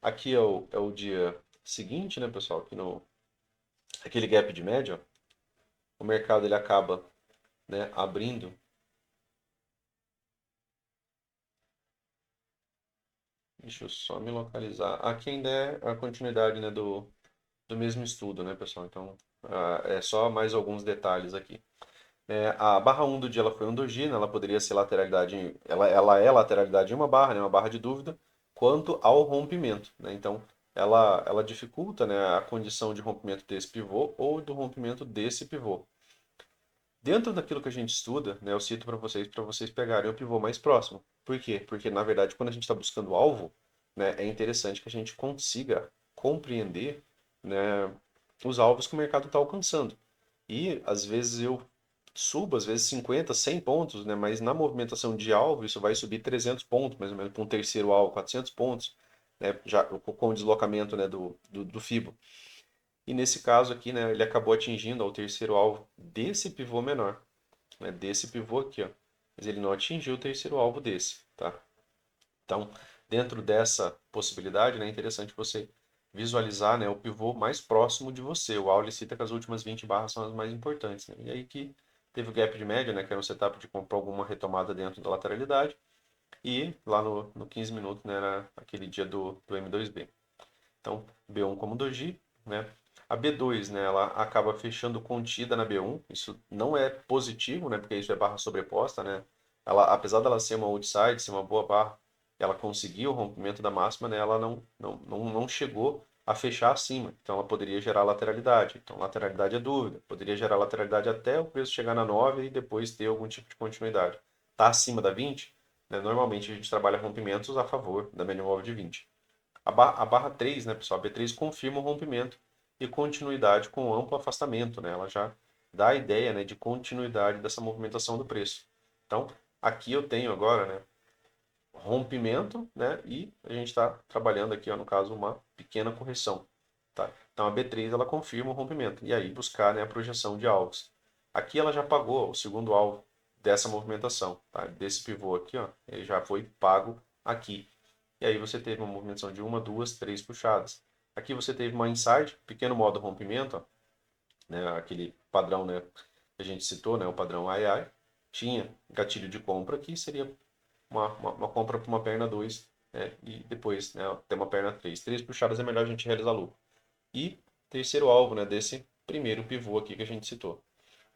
Aqui é o dia seguinte, né, pessoal? Aqui no aquele gap de média, ó, o mercado ele acaba, né, abrindo. Deixa eu só me localizar. Aqui ainda é a continuidade, né, do mesmo estudo, né, pessoal? Então, é só mais alguns detalhes aqui. A barra 1 do dia ela foi endogena, ela poderia ser lateralidade, ela é lateralidade em uma barra, né, uma barra de dúvida, quanto ao rompimento, né? Então, ela dificulta, né, a condição de rompimento desse pivô ou do rompimento desse pivô. Dentro daquilo que a gente estuda, né, eu cito para vocês pegarem o pivô mais próximo. Por quê? Porque, na verdade, quando a gente está buscando alvo, né, é interessante que a gente consiga compreender, né, os alvos que o mercado está alcançando. E, às vezes, eu subo, às vezes, 50, 100 pontos, né, mas na movimentação de alvo, isso vai subir 300 pontos, mais ou menos, para um terceiro alvo, 400 pontos, né, já com o deslocamento, né, do FIBO. E nesse caso aqui, né, ele acabou atingindo o terceiro alvo desse pivô menor, né, desse pivô aqui, ó. Mas ele não atingiu o terceiro alvo desse, tá? Então, dentro dessa possibilidade, né, é interessante você visualizar, né, o pivô mais próximo de você. O Auli cita que as últimas 20 barras são as mais importantes, né? E aí que teve o gap de média, né, que era um setup de comprar alguma retomada dentro da lateralidade. E lá no 15 minutos, né, era aquele dia do M2B. Então, B1 como doji, né? A B2, né, ela acaba fechando contida na B1. Isso não é positivo, né, porque isso é barra sobreposta, né? Ela, apesar dela ser uma outside, ser uma boa barra, ela conseguiu o rompimento da máxima, né? Ela não chegou a fechar acima. Então ela poderia gerar lateralidade. Então lateralidade é dúvida. Poderia gerar lateralidade até o preço chegar na 9 e depois ter algum tipo de continuidade. Está acima da 20, né? Normalmente a gente trabalha rompimentos a favor da média móvel de 20. A barra 3, né, pessoal? A B3 confirma o rompimento e continuidade com amplo afastamento, né? Ela já dá a ideia, né, de continuidade dessa movimentação do preço. Então, aqui eu tenho agora, né, rompimento, né, e a gente está trabalhando aqui, ó, no caso, uma pequena correção, tá? Então, a B3 ela confirma o rompimento e aí buscar, né, a projeção de alvos. Aqui ela já pagou o segundo alvo dessa movimentação, tá? Desse pivô aqui, ó, ele já foi pago aqui. E aí você teve uma movimentação de uma, duas, três puxadas. Aqui você teve uma inside, pequeno modo rompimento, ó, né, aquele padrão, né, que a gente citou, né, o padrão ai ai. Tinha gatilho de compra que seria uma compra para uma perna 2, né, e depois, né, ter uma perna 3. Três puxadas é melhor a gente realizar lucro. E terceiro alvo, né, desse primeiro pivô aqui que a gente citou.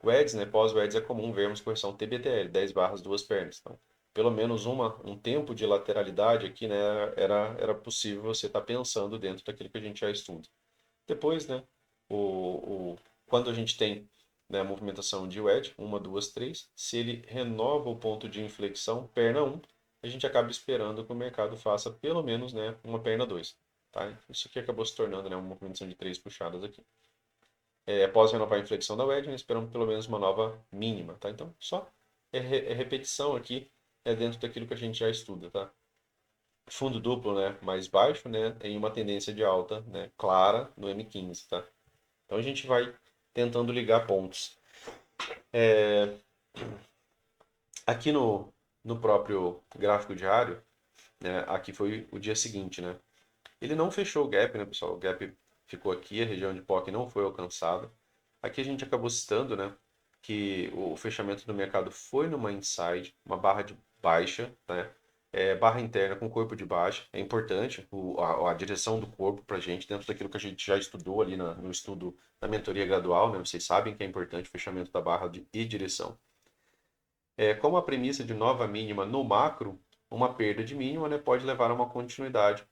O EDS, né, pós-EDS é comum vermos correção TBTL, 10 barras, duas pernas. Então, pelo menos um tempo de lateralidade aqui, né, era possível você estar pensando dentro daquilo que a gente já estuda. Depois, né, quando a gente tem, né, a movimentação de wedge, uma, duas, três, se ele renova o ponto de inflexão, perna um, a gente acaba esperando que o mercado faça pelo menos, né, uma perna 2. Tá? Isso aqui acabou se tornando, né, uma movimentação de três puxadas aqui. Após renovar a inflexão da wedge, nós esperamos pelo menos uma nova mínima. Tá? Então, só é repetição aqui dentro daquilo que a gente já estuda. Tá? Fundo duplo, né, mais baixo, né, tem uma tendência de alta, né, clara no M15, tá? Então a gente vai tentando ligar pontos. Aqui no próprio gráfico diário, né, aqui foi o dia seguinte, né? Ele não fechou o gap, né, pessoal? O gap ficou aqui, a região de POC não foi alcançada. Aqui a gente acabou citando, né, que o fechamento do mercado foi numa inside, uma barra de baixa, né? Barra interna com corpo de baixa. É importante a direção do corpo para a gente, dentro daquilo que a gente já estudou ali no estudo da mentoria gradual, né? Vocês sabem que é importante o fechamento da barra e direção. Como a premissa de nova mínima no macro, uma perda de mínima, né, pode levar a uma continuidade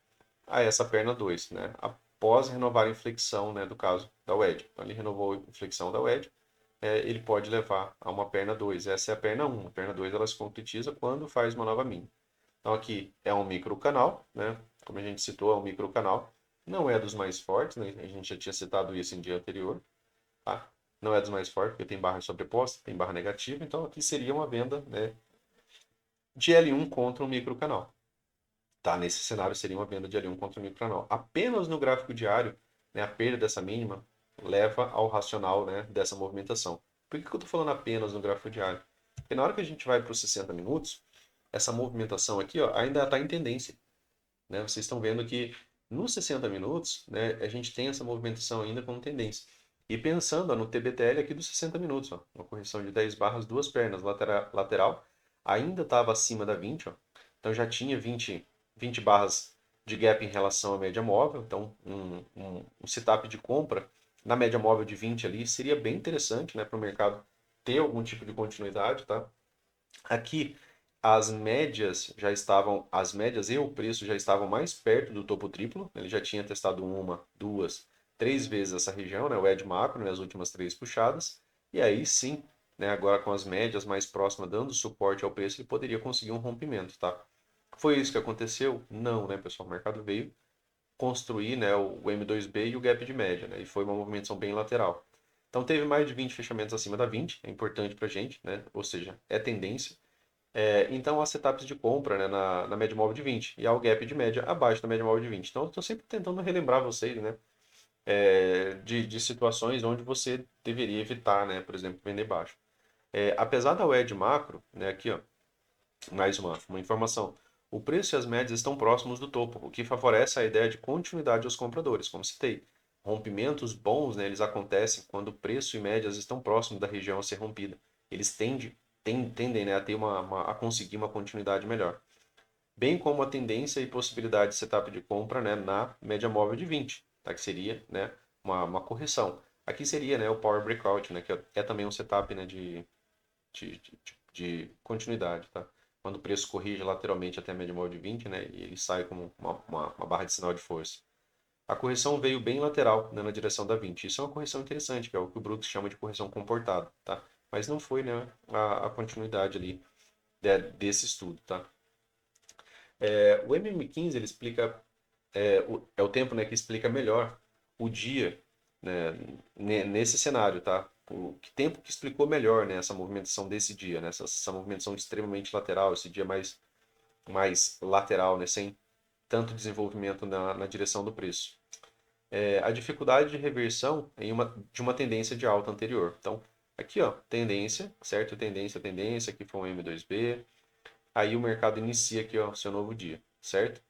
a essa perna 2, né? Após renovar a inflexão, né, do caso da wedge. Então, ele renovou a inflexão da wedge, ele pode levar a uma perna 2. Essa é a perna 1. A perna 2 ela se concretiza quando faz uma nova mínima. Então aqui é um microcanal, né? Como a gente citou, é um microcanal. Não é dos mais fortes, né? A gente já tinha citado isso em dia anterior, tá? Não é dos mais fortes, porque tem barra sobreposta, tem barra negativa. Então aqui seria uma venda, né, de L1 contra um microcanal. Tá? Nesse cenário seria uma venda de L1 contra um microcanal. Apenas no gráfico diário, né, a perda dessa mínima leva ao racional, né, dessa movimentação. Por que eu estou falando apenas no gráfico diário? Porque na hora que a gente vai para os 60 minutos, essa movimentação aqui, ó, ainda está em tendência, né? Vocês estão vendo que nos 60 minutos, né, a gente tem essa movimentação ainda como tendência. E pensando, ó, no TBTL aqui dos 60 minutos, ó, uma correção de 10 barras, duas pernas, lateral, ainda estava acima da 20, ó, então já tinha 20 barras de gap em relação à média móvel, então um setup de compra na média móvel de 20 ali seria bem interessante, né, para o mercado ter algum tipo de continuidade, tá? Aqui as médias e o preço já estavam mais perto do topo triplo. Ele já tinha testado uma, duas, três vezes essa região, né, o edge macro, nas últimas três puxadas. E aí sim, né, agora com as médias mais próximas dando suporte ao preço, ele poderia conseguir um rompimento, tá? Foi isso que aconteceu? Não, né, pessoal? O mercado veio construir, né, o M2B e o gap de média, né, e foi uma movimentação bem lateral. Então teve mais de 20 fechamentos acima da 20, é importante para a gente, né? Ou seja, é tendência. Então, há setups de compra, né, na média móvel de 20 e há o gap de média abaixo da média móvel de 20. Então, eu estou sempre tentando relembrar vocês, né, de situações onde você deveria evitar, né, por exemplo, vender baixo. Apesar da WED macro, né, aqui, ó, mais uma informação. O preço e as médias estão próximos do topo, o que favorece a ideia de continuidade aos compradores, como citei. Rompimentos bons, né, eles acontecem quando o preço e médias estão próximos da região a ser rompida. Eles tendem, né, a ter a conseguir uma continuidade melhor. Bem como a tendência e possibilidade de setup de compra, né, na média móvel de 20, tá? Que seria, né, uma correção. Aqui seria, né, o Power Breakout, né, que é também um setup, né, de continuidade, tá? Quando o preço corrige lateralmente até a média móvel de 20, né, e ele sai como uma barra de sinal de força. A correção veio bem lateral, né, na direção da 20. Isso é uma correção interessante, que é o que o Brooks chama de correção comportada, tá? Mas não foi, né, a continuidade ali desse estudo, tá? O MM15 ele explica é o tempo, né, que explica melhor o dia, né, nesse cenário, tá? O que tempo que explicou melhor, né, essa movimentação desse dia, né, essa movimentação extremamente lateral, esse dia mais lateral, né, sem tanto desenvolvimento na direção do preço. A dificuldade de reversão de uma tendência de alta anterior. Então, aqui, ó, tendência, certo? Tendência, aqui foi um M2B. Aí o mercado inicia aqui, ó, seu novo dia, certo?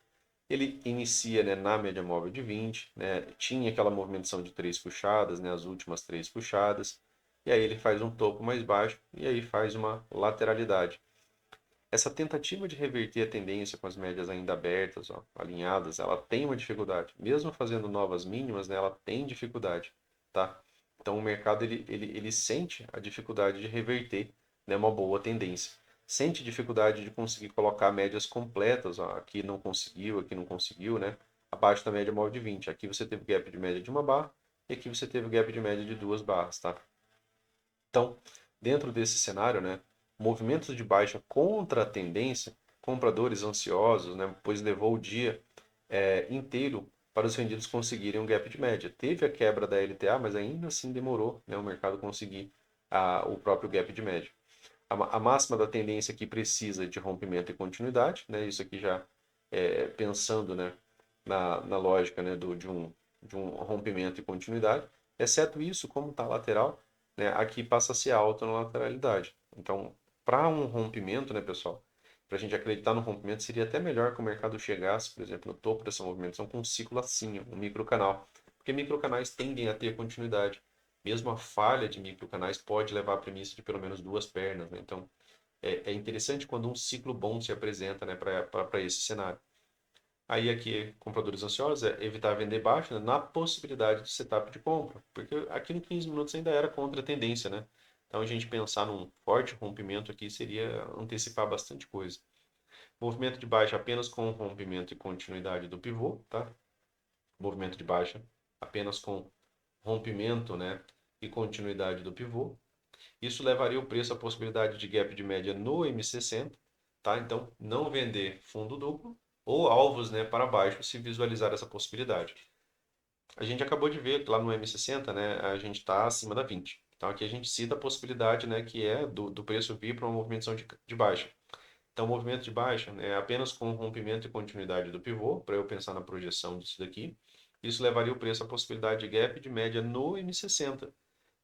Ele inicia, né, na média móvel de 20, né? Tinha aquela movimentação de três puxadas, né, as últimas três puxadas. E aí ele faz um topo mais baixo e aí faz uma lateralidade. Essa tentativa de reverter a tendência com as médias ainda abertas, ó, alinhadas, ela tem uma dificuldade. Mesmo fazendo novas mínimas, né, ela tem dificuldade, tá? Então o mercado ele sente a dificuldade de reverter, né, uma boa tendência. Sente dificuldade de conseguir colocar médias completas, ó, aqui não conseguiu, né? Abaixo da média móvel de 20. Aqui você teve gap de média de uma barra e aqui você teve gap de média de duas barras, tá? Então, dentro desse cenário, né, movimentos de baixa contra a tendência, compradores ansiosos, né, pois levou o dia inteiro para os vendidos conseguirem um gap de média. Teve a quebra da LTA, mas ainda assim demorou, né, o mercado conseguir o próprio gap de média. A máxima da tendência aqui precisa de rompimento e continuidade, né, isso aqui já pensando, né, na lógica, né, de um rompimento e continuidade. Exceto isso, como está lateral, né, aqui passa a ser alta na lateralidade. Então, para um rompimento, né, pessoal, para a gente acreditar no rompimento, seria até melhor que o mercado chegasse, por exemplo, no topo dessa movimentação com um ciclo assim, um microcanal. Porque microcanais tendem a ter continuidade. Mesmo a falha de microcanais pode levar à premissa de pelo menos duas pernas, né? Então, é interessante quando um ciclo bom se apresenta, né, para esse cenário. Aí aqui, compradores ansiosos, é evitar vender baixo, né, na possibilidade de setup de compra. Porque aqui no 15 minutos ainda era contra a tendência, né? Então a gente pensar num forte rompimento aqui seria antecipar bastante coisa. Movimento de baixa apenas com rompimento e continuidade do pivô, tá? Movimento de baixa apenas com rompimento, né, e continuidade do pivô. Isso levaria o preço à possibilidade de gap de média no M60, tá? Então, não vender fundo duplo ou alvos, né, para baixo se visualizar essa possibilidade. A gente acabou de ver que lá no M60, né, a gente está acima da 20. Então, aqui a gente cita a possibilidade, né, que é do preço vir para uma movimentação de baixa. Então, movimento de baixa é apenas com rompimento e continuidade do pivô, para eu pensar na projeção disso daqui. Isso levaria o preço à possibilidade de gap de média no M60.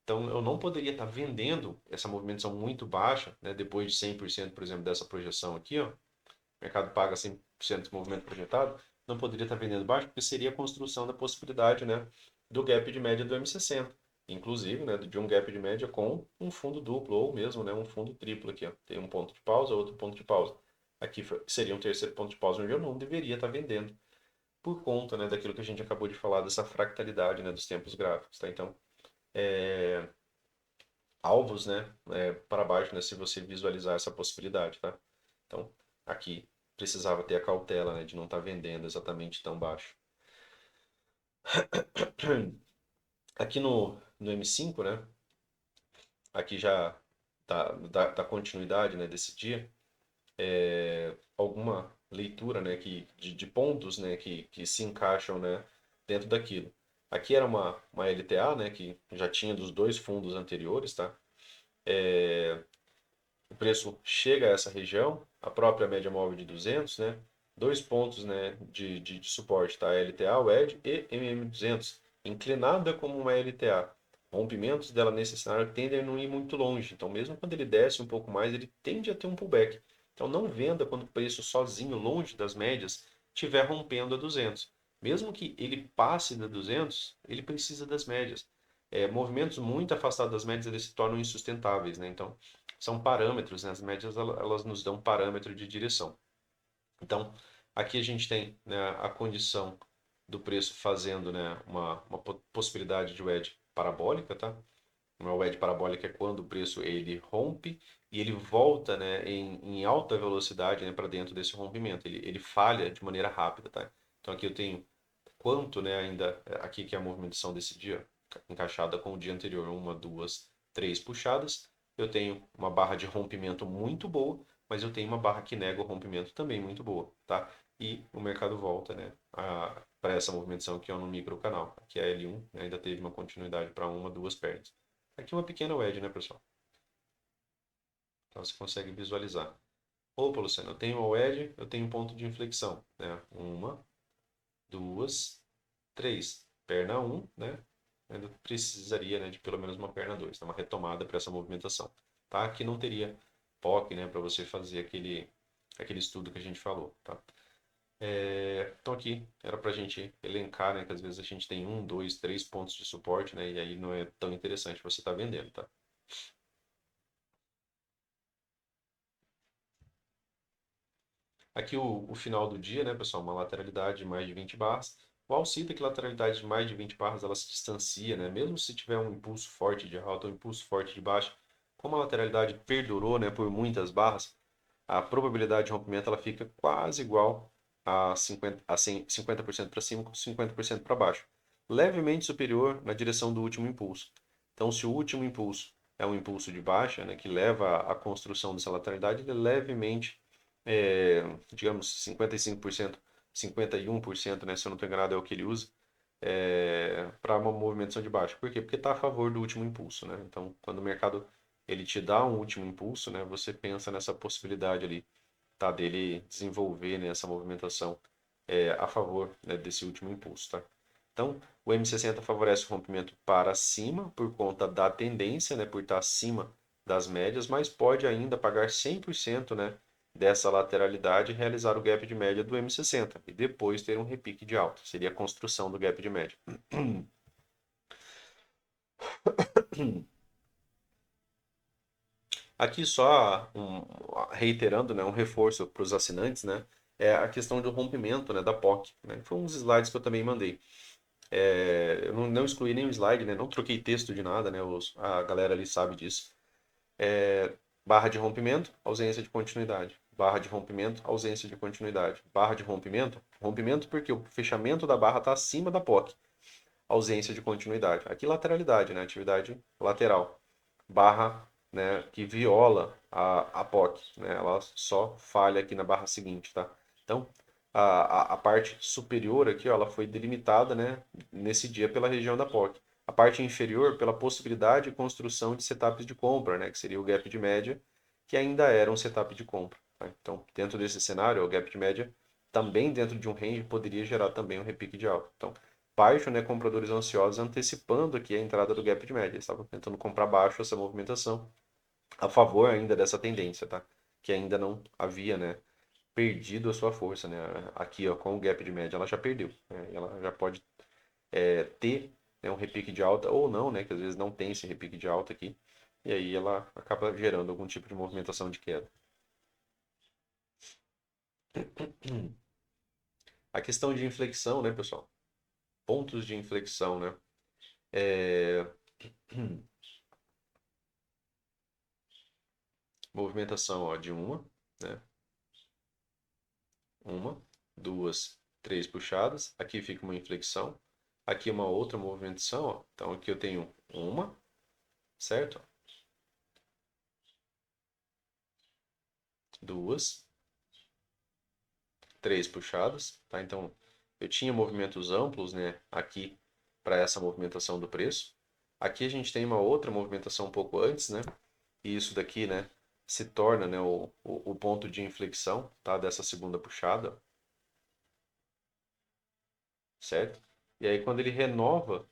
Então, eu não poderia estar vendendo essa movimentação muito baixa, né, depois de 100%, por exemplo, dessa projeção aqui, ó, o mercado paga 100% do movimento projetado, não poderia estar vendendo baixo, porque seria a construção da possibilidade, né, do gap de média do M60. Inclusive, né, de um gap de média com um fundo duplo, ou mesmo, né, um fundo triplo aqui. Ó. Tem um ponto de pausa, outro ponto de pausa. Aqui seria um terceiro ponto de pausa, onde eu não deveria estar vendendo, por conta, né, daquilo que a gente acabou de falar, dessa fractalidade, né, dos tempos gráficos. Tá? Então, alvos, né, para baixo, né, se você visualizar essa possibilidade, tá? Então, aqui precisava ter a cautela, né, de não estar vendendo exatamente tão baixo. Aqui no M5, né, aqui já da continuidade, né, desse dia, alguma leitura, né, de pontos, né, que se encaixam, né, dentro daquilo. Aqui era uma LTA, né, que já tinha dos dois fundos anteriores, tá? O preço chega a essa região, a própria média móvel de 200, né? Dois pontos, né, de suporte, tá? LTA, WED e MM200, inclinada como uma LTA. Rompimentos dela nesse cenário tendem a não ir muito longe. Então, mesmo quando ele desce um pouco mais, ele tende a ter um pullback. Então, não venda quando o preço sozinho, longe das médias, estiver rompendo a 200. Mesmo que ele passe da 200, ele precisa das médias. Movimentos muito afastados das médias, eles se tornam insustentáveis, né? Então, são parâmetros, né? As médias elas nos dão parâmetro de direção. Então, aqui a gente tem, né, a condição do preço fazendo, né, uma possibilidade de wedge parabólica, tá? Uma wedge parabólica é quando o preço ele rompe e ele volta, né, em alta velocidade, né, para dentro desse rompimento. Ele falha de maneira rápida, tá? Então aqui eu tenho quanto, né, ainda aqui que é a movimentação desse dia encaixada com o dia anterior, uma, duas, três puxadas. Eu tenho uma barra de rompimento muito boa, mas eu tenho uma barra que nega o rompimento também muito boa, tá? E o mercado volta, né, para essa movimentação aqui ó, no micro canal. Aqui é a L1, né, ainda teve uma continuidade para uma, duas pernas. Aqui uma pequena wedge, né, pessoal? Então você consegue visualizar. Opa, Luciano, eu tenho uma wedge, eu tenho um ponto de inflexão, né? Uma, duas, três. Perna um, né? Ainda precisaria, né, de pelo menos uma perna 2, né, uma retomada para essa movimentação. Tá? Aqui não teria POC, né, para você fazer aquele estudo que a gente falou. Tá? Então aqui era para a gente elencar, né, que às vezes a gente tem um, dois, três pontos de suporte, né, e aí não é tão interessante você estar vendendo. Tá? Aqui o final do dia, né, pessoal, uma lateralidade de mais de 20 barras. O Al cita que lateralidade de mais de 20 barras ela se distancia, né? Mesmo se tiver um impulso forte de alta ou um impulso forte de baixa, como a lateralidade perdurou, né, por muitas barras, a probabilidade de rompimento ela fica quase igual a 50% para cima com 50% para baixo. Levemente superior na direção do último impulso. Então, se o último impulso é um impulso de baixa, né, que leva à construção dessa lateralidade, ele é levemente digamos, 55%, 51%, né, se eu não estou enganado, é o que ele usa, para uma movimentação de baixo. Por quê? Porque está a favor do último impulso, né? Então, quando o mercado ele te dá um último impulso, né, você pensa nessa possibilidade ali, tá, dele desenvolver, né, essa movimentação a favor, né, desse último impulso, tá? Então, o M60 favorece o rompimento para cima por conta da tendência, né, por estar acima das médias, mas pode ainda pagar 100%, né, dessa lateralidade e realizar o gap de média do M60 e depois ter um repique de alta. Seria a construção do gap de média. Aqui só reiterando, né, um reforço para os assinantes, né, é a questão do rompimento, né, da POC. Né? Foi uns slides que eu também mandei. Eu não excluí nenhum slide, né, não troquei texto de nada, né, a galera ali sabe disso. Barra de rompimento, ausência de continuidade. Barra de rompimento, ausência de continuidade. Barra de rompimento, rompimento porque o fechamento da barra está acima da POC. Ausência de continuidade. Aqui lateralidade, né? Atividade lateral. Barra, né, que viola a POC, né? Ela só falha aqui na barra seguinte, tá? Então, a parte superior aqui, ó, ela foi delimitada, né, nesse dia pela região da POC. A parte inferior pela possibilidade de construção de setups de compra, né, que seria o gap de média, que ainda era um setup de compra. Tá? Então, dentro desse cenário, o gap de média também dentro de um range poderia gerar também um repique de alta. Então, baixo, né, compradores ansiosos antecipando aqui a entrada do gap de média. Eles estavam tentando comprar baixo essa movimentação a favor ainda dessa tendência, tá? Que ainda não havia, né, perdido a sua força, né? Aqui, ó, com o gap de média, ela já perdeu. Né? Ela já pode ter, né, um repique de alta ou não, né? Que às vezes não tem esse repique de alta aqui. E aí ela acaba gerando algum tipo de movimentação de queda. A questão de inflexão, né, pessoal? Pontos de inflexão, né? É... Movimentação, ó, de né? Uma, duas, três puxadas. Aqui fica uma inflexão. Aqui uma outra movimentação, ó. Então aqui eu tenho uma, certo? Duas, três puxadas, tá? Então eu tinha movimentos amplos, né, aqui para essa movimentação do preço. Aqui a gente tem uma outra movimentação um pouco antes, né? E isso daqui, né, se torna, né, o ponto de inflexão, tá? Dessa segunda puxada, certo? E aí quando ele renova,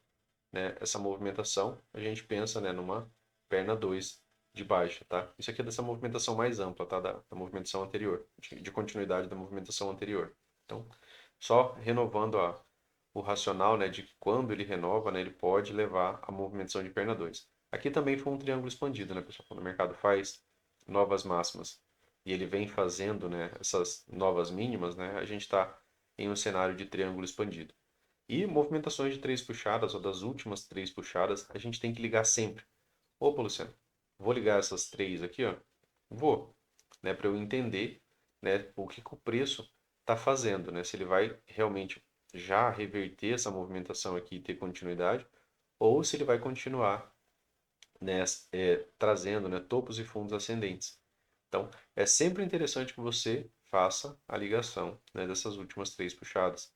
né, essa movimentação, a gente pensa, né, numa perna 2 de baixa, tá? Isso aqui é dessa movimentação mais ampla, tá? Da movimentação anterior, de continuidade da movimentação anterior. Então, só renovando o racional, né, de quando ele renova, né, ele pode levar a movimentação de perna 2. Aqui também foi um triângulo expandido, né, pessoal? Quando o mercado faz novas máximas e ele vem fazendo, né, essas novas mínimas, né, a gente está em um cenário de triângulo expandido. E movimentações de três puxadas, ou das últimas três puxadas, a gente tem que ligar sempre. Opa, Luciano, vou ligar essas três aqui, ó. Vou, né, para eu entender, né, o que que o preço está fazendo, né? Se ele vai realmente já reverter essa movimentação aqui e ter continuidade, ou se ele vai continuar, né, trazendo, né, topos e fundos ascendentes. Então, é sempre interessante que você faça a ligação, né, dessas últimas três puxadas.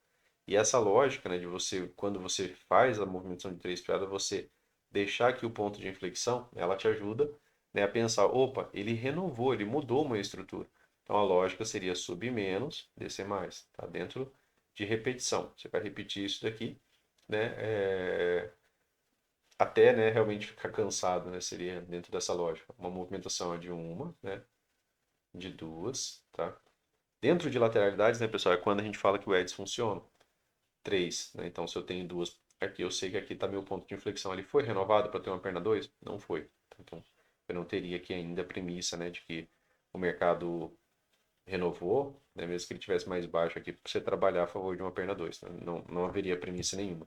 E essa lógica, né, de você, quando você faz a movimentação de três puxadas, você deixar aqui o ponto de inflexão, ela te ajuda, né, a pensar, opa, ele renovou, ele mudou uma estrutura. Então, a lógica seria subir menos, descer mais, tá? Dentro de repetição. Você vai repetir isso daqui, né, até, né, realmente ficar cansado, né, seria dentro dessa lógica. Uma movimentação de uma, né, de duas, tá? Dentro de lateralidades, né, pessoal, é quando a gente fala que o EDS funciona. Três, né? Então, se eu tenho duas aqui, eu sei que aqui está meu ponto de inflexão. Ele foi renovado para ter uma perna 2? Não foi. Então, eu não teria aqui ainda a premissa, né, de que o mercado renovou, né, mesmo que ele tivesse mais baixo aqui, para você trabalhar a favor de uma perna 2. Né? Não haveria premissa nenhuma.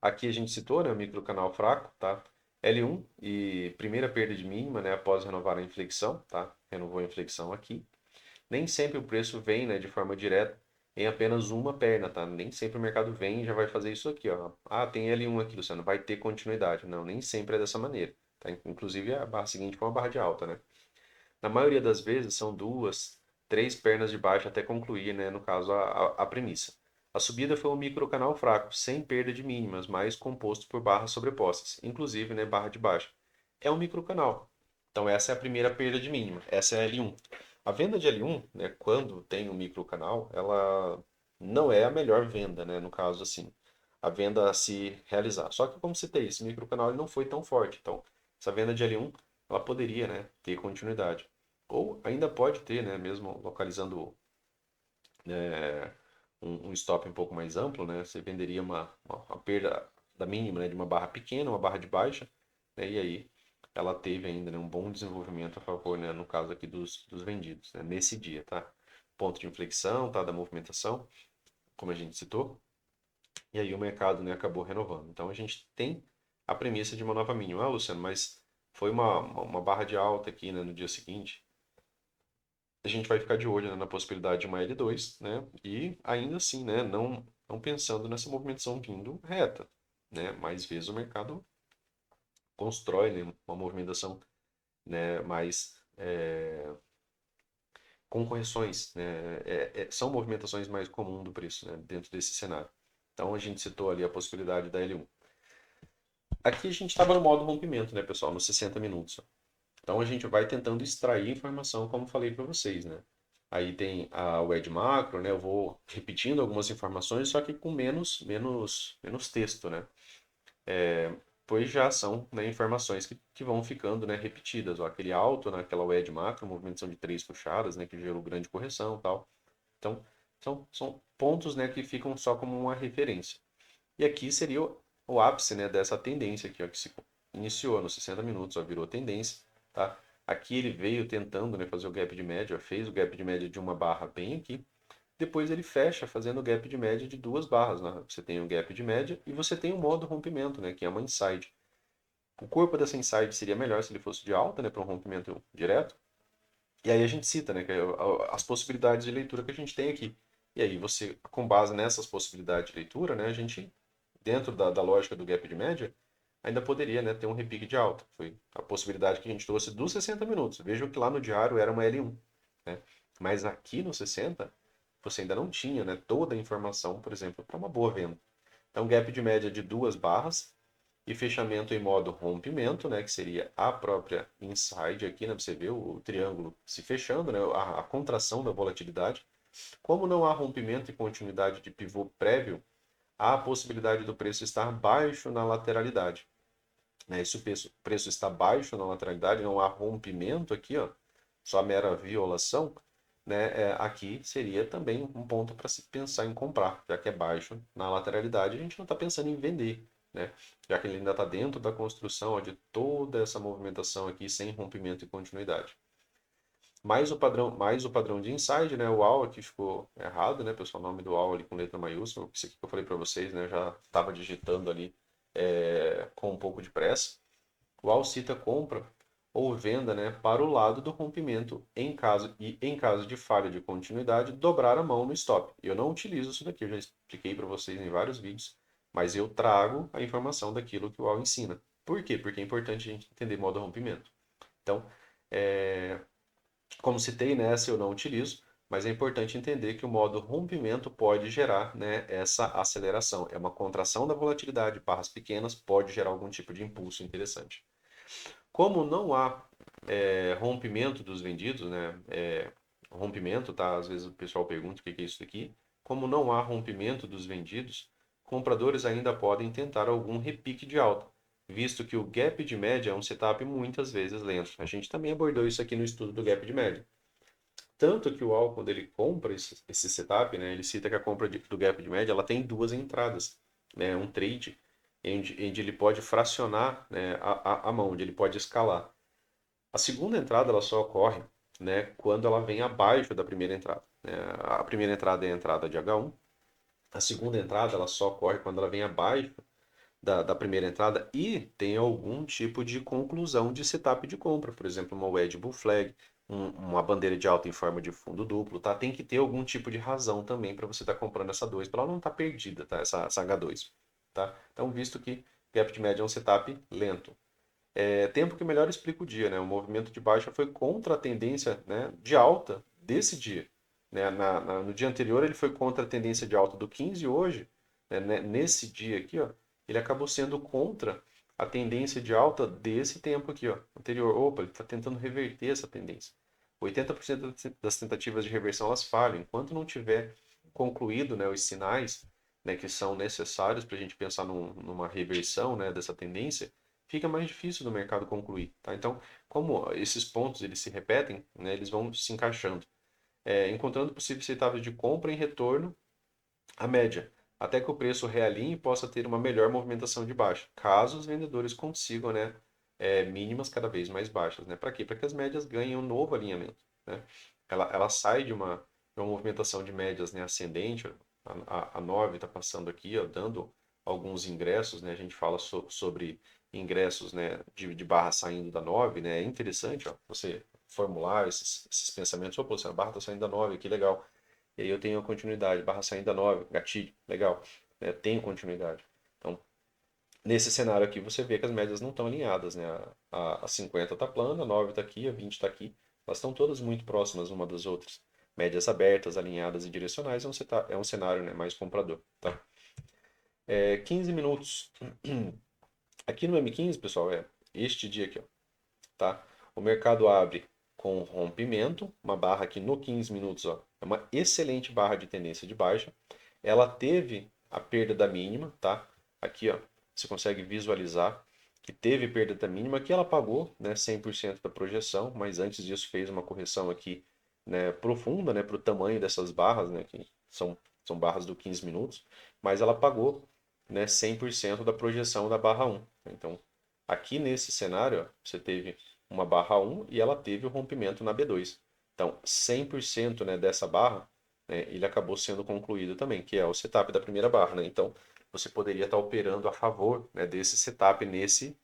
Aqui a gente citou, né, o microcanal fraco, tá? L1 e primeira perda de mínima, né, após renovar a inflexão, tá? Renovou a inflexão aqui. Nem sempre o preço vem, né, de forma direta em apenas uma perna, tá? Nem sempre o mercado vem e já vai fazer isso aqui, ó. Ah, tem L1 aqui, Luciano, vai ter continuidade. Não, nem sempre é dessa maneira, tá? Inclusive a barra seguinte foi uma barra de alta, né? Na maioria das vezes são duas, três pernas de baixa até concluir, né, no caso, a premissa. A subida foi um microcanal fraco, sem perda de mínimas, mas composto por barras sobrepostas, inclusive, né, barra de baixa. É um microcanal. Então essa é a primeira perda de mínima, essa é a L1. A venda de L1, né, quando tem um microcanal, ela não é a melhor venda, né, no caso assim, a venda a se realizar. Só que como citei, esse microcanal ele não foi tão forte, então essa venda de L1 ela poderia, né, ter continuidade. Ou ainda pode ter, né, mesmo localizando um stop um pouco mais amplo, né, você venderia uma perda da mínima, né, de uma barra pequena, uma barra de baixa, né, e aí ela teve ainda, né, um bom desenvolvimento a favor, né, no caso aqui dos vendidos, né, nesse dia, tá? Ponto de inflexão, tá, da movimentação, como a gente citou, e aí o mercado, né, acabou renovando. Então a gente tem a premissa de uma nova mínima. Ah, Luciano, mas foi uma barra de alta aqui, né, no dia seguinte. A gente vai ficar de olho, né, na possibilidade de uma L2, né? E ainda assim, né, não pensando nessa movimentação vindo reta, né? Mais vezes o mercado constrói, né, uma movimentação, né, mais com correções, né? São movimentações mais comuns do preço, né, dentro desse cenário. Então a gente citou ali a possibilidade da L1. Aqui a gente estava no modo rompimento, né, pessoal, nos 60 minutos. Então a gente vai tentando extrair informação, como falei para vocês, né? Aí tem o Ed Macro, né? Eu vou repetindo algumas informações, só que com menos texto, né? Pois já são, né, informações que vão ficando, né, repetidas. Ó, aquele alto naquela Ed Macro, movimentação de três puxadas, né? Que gerou grande correção e tal. Então, são pontos, né, que ficam só como uma referência. E aqui seria o ápice, né, dessa tendência aqui, ó, que se iniciou nos 60 minutos, ó, virou tendência, tá? Aqui ele veio tentando, né, fazer o gap de média, ó, fez o gap de média de uma barra bem aqui. Depois ele fecha fazendo o gap de média de duas barras, né? Você tem o gap de média e você tem o modo rompimento, né, que é uma inside. O corpo dessa inside seria melhor se ele fosse de alta, né, para um rompimento direto. E aí a gente cita, né, que é as possibilidades de leitura que a gente tem aqui. E aí você, com base nessas possibilidades de leitura, né, a gente, dentro da lógica do gap de média, ainda poderia, né, ter um repique de alta. Foi a possibilidade que a gente trouxe dos 60 minutos. Vejam que lá no diário era uma L1, né? Mas aqui no 60, você ainda não tinha, né, toda a informação, por exemplo, para uma boa venda. Então, gap de média de duas barras, e fechamento em modo rompimento, né, que seria a própria inside aqui, né, você vê o triângulo se fechando, né, a contração da volatilidade. Como não há rompimento e continuidade de pivô prévio, há a possibilidade do preço estar baixo na lateralidade. Né, se o preço está baixo na lateralidade, não há rompimento aqui, ó, só mera violação, né, aqui seria também um ponto para se pensar em comprar, já que é baixo na lateralidade, a gente não está pensando em vender, né, já que ele ainda está dentro da construção ó, de toda essa movimentação aqui sem rompimento e continuidade. mais o padrão de inside, né? O AL aqui ficou errado, né, pessoal? O nome do AL ali com letra maiúscula. Isso aqui que eu falei para vocês, né? Eu já estava digitando ali com um pouco de pressa. O AL cita compra ou venda, né, para o lado do rompimento em caso de falha de continuidade, dobrar a mão no stop. Eu não utilizo isso daqui, eu já expliquei para vocês em vários vídeos, mas eu trago a informação daquilo que o AL ensina. Por quê? Porque é importante a gente entender modo rompimento. Então, é, como citei, nessa eu não utilizo, mas é importante entender que o modo rompimento pode gerar, né, essa aceleração. É uma contração da volatilidade, barras pequenas, pode gerar algum tipo de impulso interessante. Como não há rompimento dos vendidos, né, rompimento, tá? Às vezes o pessoal pergunta o que é isso daqui. Como não há rompimento dos vendidos, compradores ainda podem tentar algum repique de alta, visto que o gap de média é um setup muitas vezes lento. A gente também abordou isso aqui no estudo do gap de média. Tanto que o Al, quando ele compra esse setup, né, ele cita que a compra do gap de média ela tem duas entradas, né, um trade onde ele pode fracionar, né, a mão, onde ele pode escalar. A segunda entrada ela só ocorre, né, quando ela vem abaixo da primeira entrada, né? A primeira entrada é a entrada de H1, a segunda entrada ela só ocorre quando ela vem abaixo da primeira entrada e tem algum tipo de conclusão de setup de compra, por exemplo, uma wedge bull flag, uma bandeira de alta em forma de fundo duplo, tá? Tem que ter algum tipo de razão também para você estar comprando essa 2, para ela não estar perdida, tá? Essa H2, tá? Então, visto que gap de média é um setup lento. Tempo que melhor explica o dia, né? O movimento de baixa foi contra a tendência, né, de alta desse dia. Né? No dia anterior ele foi contra a tendência de alta do 15 e hoje, nesse dia aqui, ó, ele acabou sendo contra a tendência de alta desse tempo aqui, ó, anterior. Opa, ele está tentando reverter essa tendência. 80% das tentativas de reversão elas falham. Enquanto não tiver concluído, né, os sinais, né, que são necessários para a gente pensar numa reversão, né, dessa tendência, fica mais difícil do mercado concluir, tá? Então, como esses pontos eles se repetem, né, eles vão se encaixando, encontrando possíveis setups de compra em retorno à média, até que o preço realinhe e possa ter uma melhor movimentação de baixa, caso os vendedores consigam, né, mínimas cada vez mais baixas, né? Para quê? Para que as médias ganhem um novo alinhamento, né? Ela sai de uma movimentação de médias, né, ascendente, a 9 está passando aqui, ó, dando alguns ingressos, né? A gente fala sobre ingressos, né, de barra saindo da 9, né? É interessante, ó, você formular esses pensamentos. Opa, a barra está saindo da 9, que legal. E aí eu tenho a continuidade, barra saindo da 9, gatilho, legal. Né? Tenho continuidade. Então, nesse cenário aqui, você vê que as médias não estão alinhadas, né? A 50 está plana, a 9 está aqui, a 20 está aqui. Elas estão todas muito próximas uma das outras. Médias abertas, alinhadas e direcionais é um cenário, né, mais comprador. Tá? 15 minutos. Aqui no M15, pessoal, é este dia aqui, ó, tá? O mercado abre com rompimento, uma barra aqui no 15 minutos, ó, é uma excelente barra de tendência de baixa. Ela teve a perda da mínima, tá? Aqui, ó, você consegue visualizar que teve perda da mínima, que ela pagou, né, 100% da projeção, mas antes disso fez uma correção aqui, né, profunda, né, para o tamanho dessas barras, né, que são barras do 15 minutos, mas ela pagou, né, 100% da projeção da barra 1. Então, aqui nesse cenário, ó, você teve uma barra 1 e ela teve o rompimento na B2. Então, 100%, né, dessa barra, né, ele acabou sendo concluído também, que é o setup da primeira barra. Né? Então, você poderia estar operando a favor, né, desse setup nesse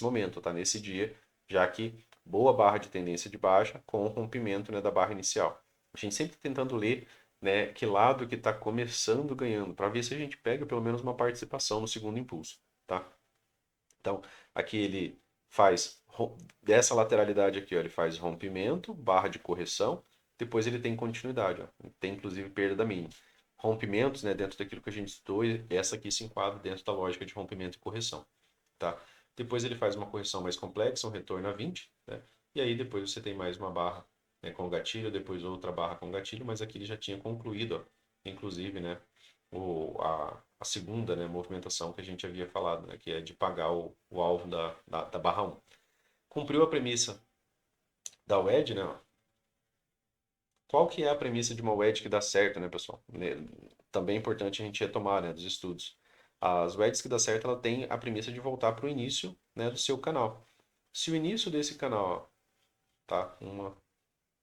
momento, tá? Nesse dia, já que boa barra de tendência de baixa com o rompimento, né, da barra inicial. A gente sempre tentando ler, né, que lado que está começando ganhando, para ver se a gente pega pelo menos uma participação no segundo impulso. Tá? Então, aqui ele faz dessa lateralidade aqui, ó, ele faz rompimento, barra de correção, depois ele tem continuidade, ó, tem inclusive perda da mínima. Rompimentos, né, dentro daquilo que a gente estudou, essa aqui se enquadra dentro da lógica de rompimento e correção, tá? Depois ele faz uma correção mais complexa, um retorno a 20, né? E aí depois você tem mais uma barra, né, com gatilho, depois outra barra com gatilho, mas aqui ele já tinha concluído, ó, inclusive, né, a segunda, né, movimentação que a gente havia falado, né, que é de pagar o alvo da barra 1. Cumpriu a premissa da wedge, né? Qual que é a premissa de uma wedge que dá certo, né, pessoal? Também é importante a gente retomar, né, dos estudos. As wedges que dá certo, ela tem a premissa de voltar para o início, né, do seu canal. Se o início desse canal, ó, tá?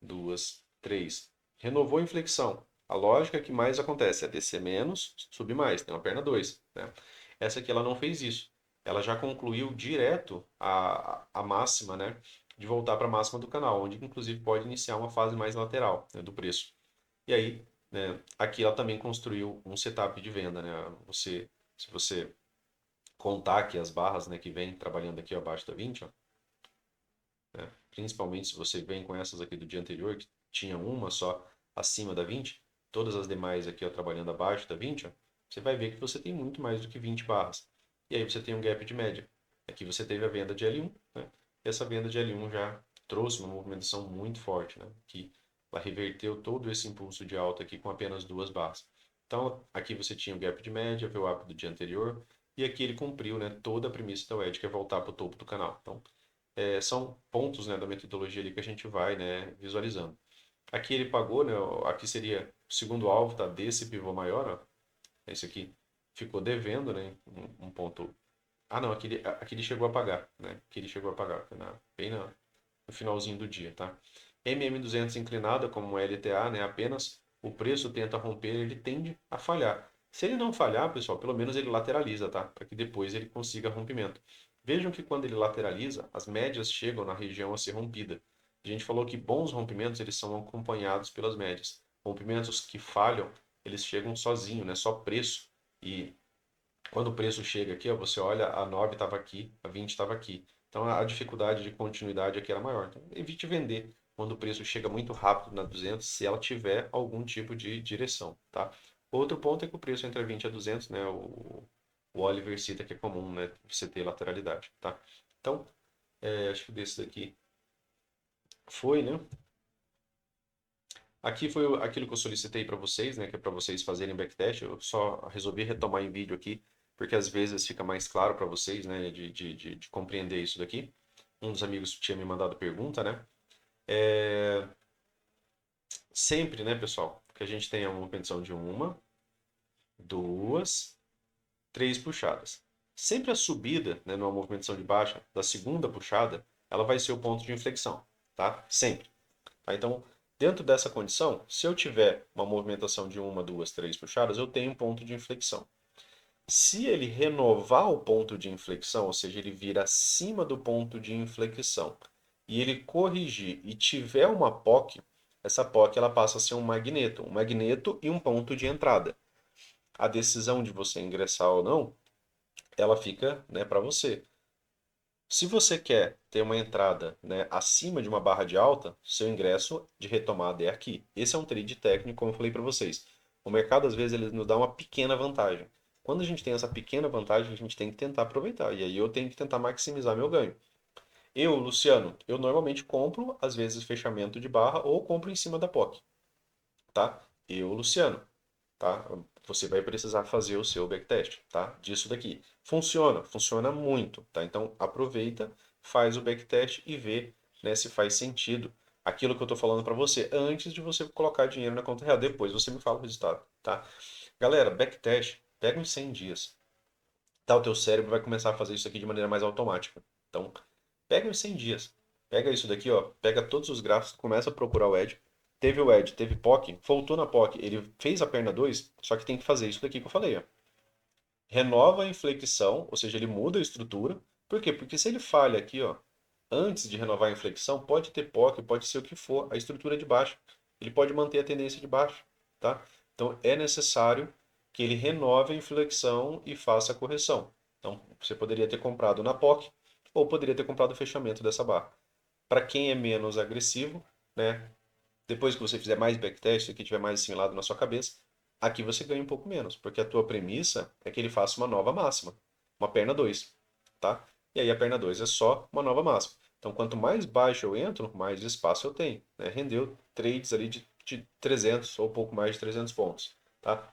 2, 3. Renovou a inflexão. A lógica que mais acontece é descer menos, subir mais, tem uma perna 2, né? Essa aqui ela não fez isso. Ela já concluiu direto a máxima, né? De voltar para a máxima do canal, onde inclusive pode iniciar uma fase mais lateral, né, do preço. E aí, né, aqui ela também construiu um setup de venda, né? Se você contar aqui as barras, né, que vem trabalhando aqui abaixo da 20, ó, né? Principalmente se você vem com essas aqui do dia anterior, que tinha uma só acima da 20, todas as demais aqui ó, trabalhando abaixo da 20, ó, você vai ver que você tem muito mais do que 20 barras. E aí você tem um gap de média. Aqui você teve a venda de L1, né? E essa venda de L1 já trouxe uma movimentação muito forte, né? Que ela reverteu todo esse impulso de alta aqui com apenas duas barras. Então, aqui você tinha o gap de média, VWAP do dia anterior, e aqui ele cumpriu, né, toda a premissa da WED, que é voltar para o topo do canal. Então, são pontos, né, da metodologia ali que a gente vai, né, visualizando. Aqui ele pagou, né, aqui seria o segundo alvo, tá, desse pivô maior, ó. Esse aqui ficou devendo, né, um ponto. Ah, não, aqui ele chegou a pagar, né? Aqui ele chegou a pagar, bem no finalzinho do dia, tá? MM200 inclinada como um LTA, né, apenas o preço tenta romper, ele tende a falhar. Se ele não falhar, pessoal, pelo menos ele lateraliza, tá? Para que depois ele consiga rompimento. Vejam que quando ele lateraliza, as médias chegam na região a ser rompida. A gente falou que bons rompimentos eles são acompanhados pelas médias. Rompimentos que falham, eles chegam sozinho, né? Só preço. E quando o preço chega aqui, ó, você olha, a 9 estava aqui, a 20 estava aqui. Então a dificuldade de continuidade aqui era maior. Então, evite vender quando o preço chega muito rápido na 200, se ela tiver algum tipo de direção, tá? Outro ponto é que o preço entre a 20 e a 200, né, o Oliver cita que é comum, né, você ter lateralidade, tá? Então, acho que desse daqui foi, né? Aqui foi aquilo que eu solicitei para vocês, né, que é para vocês fazerem backtest. Eu só resolvi retomar em vídeo aqui, porque às vezes fica mais claro para vocês, né, de compreender isso daqui. Um dos amigos tinha me mandado pergunta, né? É, sempre, né, pessoal, que a gente tenha uma movimentação de uma, duas, três puxadas. Sempre a subida, né, numa movimentação de baixa, da segunda puxada, ela vai ser o ponto de inflexão, tá? Sempre. Tá? Então, dentro dessa condição, se eu tiver uma movimentação de uma, duas, três puxadas, eu tenho um ponto de inflexão. Se ele renovar o ponto de inflexão, ou seja, ele vir acima do ponto de inflexão, e ele corrigir e tiver uma POC, essa POC ela passa a ser um magneto e um ponto de entrada. A decisão de você ingressar ou não, ela fica, né, para você. Se você quer ter uma entrada, né, acima de uma barra de alta, seu ingresso de retomada é aqui. Esse é um trade técnico, como eu falei para vocês. O mercado, às vezes, ele nos dá uma pequena vantagem. Quando a gente tem essa pequena vantagem, a gente tem que tentar aproveitar. E aí eu tenho que tentar maximizar meu ganho. Eu, Luciano, eu normalmente compro, às vezes, fechamento de barra ou compro em cima da POC. Tá? Eu, Luciano, tá? Você vai precisar fazer o seu backtest, tá? Disso daqui. Funciona, funciona muito, tá? Então aproveita, faz o backtest e vê, né, se faz sentido aquilo que eu estou falando para você antes de você colocar dinheiro na conta real. Depois você me fala o resultado, tá? Galera, backtest, pega uns 100 dias. Tá? O teu cérebro vai começar a fazer isso aqui de maneira mais automática. Então, pega uns 100 dias. Pega isso daqui, ó. Pega todos os gráficos, começa a procurar o Edge. Teve o Edge, teve POC, voltou na POC. Ele fez a perna 2, só que tem que fazer isso daqui que eu falei, ó. Renova a inflexão, ou seja, ele muda a estrutura. Por quê? Porque se ele falha aqui, ó, antes de renovar a inflexão, pode ter POC, pode ser o que for, a estrutura é de baixo. Ele pode manter a tendência de baixo, tá? Então é necessário que ele renove a inflexão e faça a correção. Então você poderia ter comprado na POC ou poderia ter comprado o fechamento dessa barra. Para quem é menos agressivo, né? Depois que você fizer mais backtest, que tiver mais assimilado na sua cabeça, aqui você ganha um pouco menos, porque a tua premissa é que ele faça uma nova máxima, uma perna 2, tá? E aí a perna 2 é só uma nova máxima. Então, quanto mais baixo eu entro, mais espaço eu tenho, né? Rendeu trades ali de 300 ou pouco mais de 300 pontos, tá?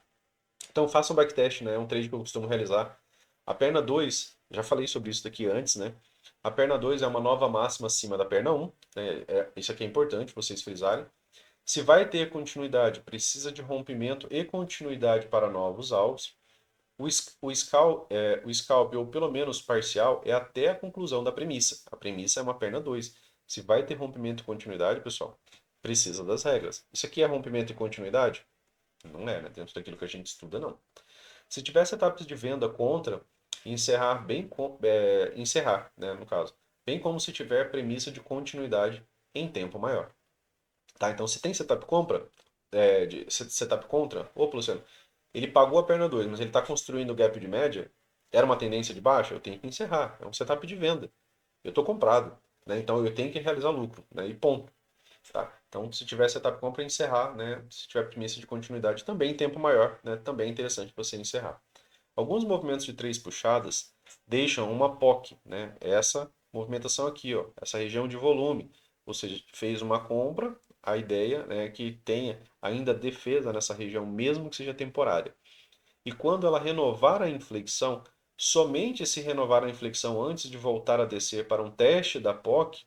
Então, faça um backtest, né? É um trade que eu costumo realizar. A perna 2, já falei sobre isso daqui antes, né? A perna 2 é uma nova máxima acima da perna 1, né? Isso aqui é importante vocês frisarem. Se vai ter continuidade, precisa de rompimento e continuidade para novos alvos. O scalp, ou pelo menos parcial, é até a conclusão da premissa. A premissa é uma perna 2. Se vai ter rompimento e continuidade, pessoal, precisa das regras. Isso aqui é rompimento e continuidade? Não é, né? Dentro daquilo que a gente estuda, não. Se tiver setups de venda contra, encerrar encerrar, né, no caso, bem como se tiver premissa de continuidade em tempo maior. Tá? Então, se tem setup compra, setup contra, opa, Luciano, ele pagou a perna 2, mas ele está construindo o gap de média, era uma tendência de baixa, eu tenho que encerrar. É um setup de venda. Eu estou comprado, né? Então eu tenho que realizar lucro, né? E ponto. Tá? Então, se tiver setup compra, encerrar, né? Se tiver premissa de continuidade também em tempo maior, né? Também é interessante você encerrar. Alguns movimentos de três puxadas deixam uma POC, né? Essa movimentação aqui, ó, essa região de volume. Ou seja, fez uma compra, a ideia é que tenha ainda defesa nessa região, mesmo que seja temporária. E quando ela renovar a inflexão, somente se renovar a inflexão antes de voltar a descer para um teste da POC,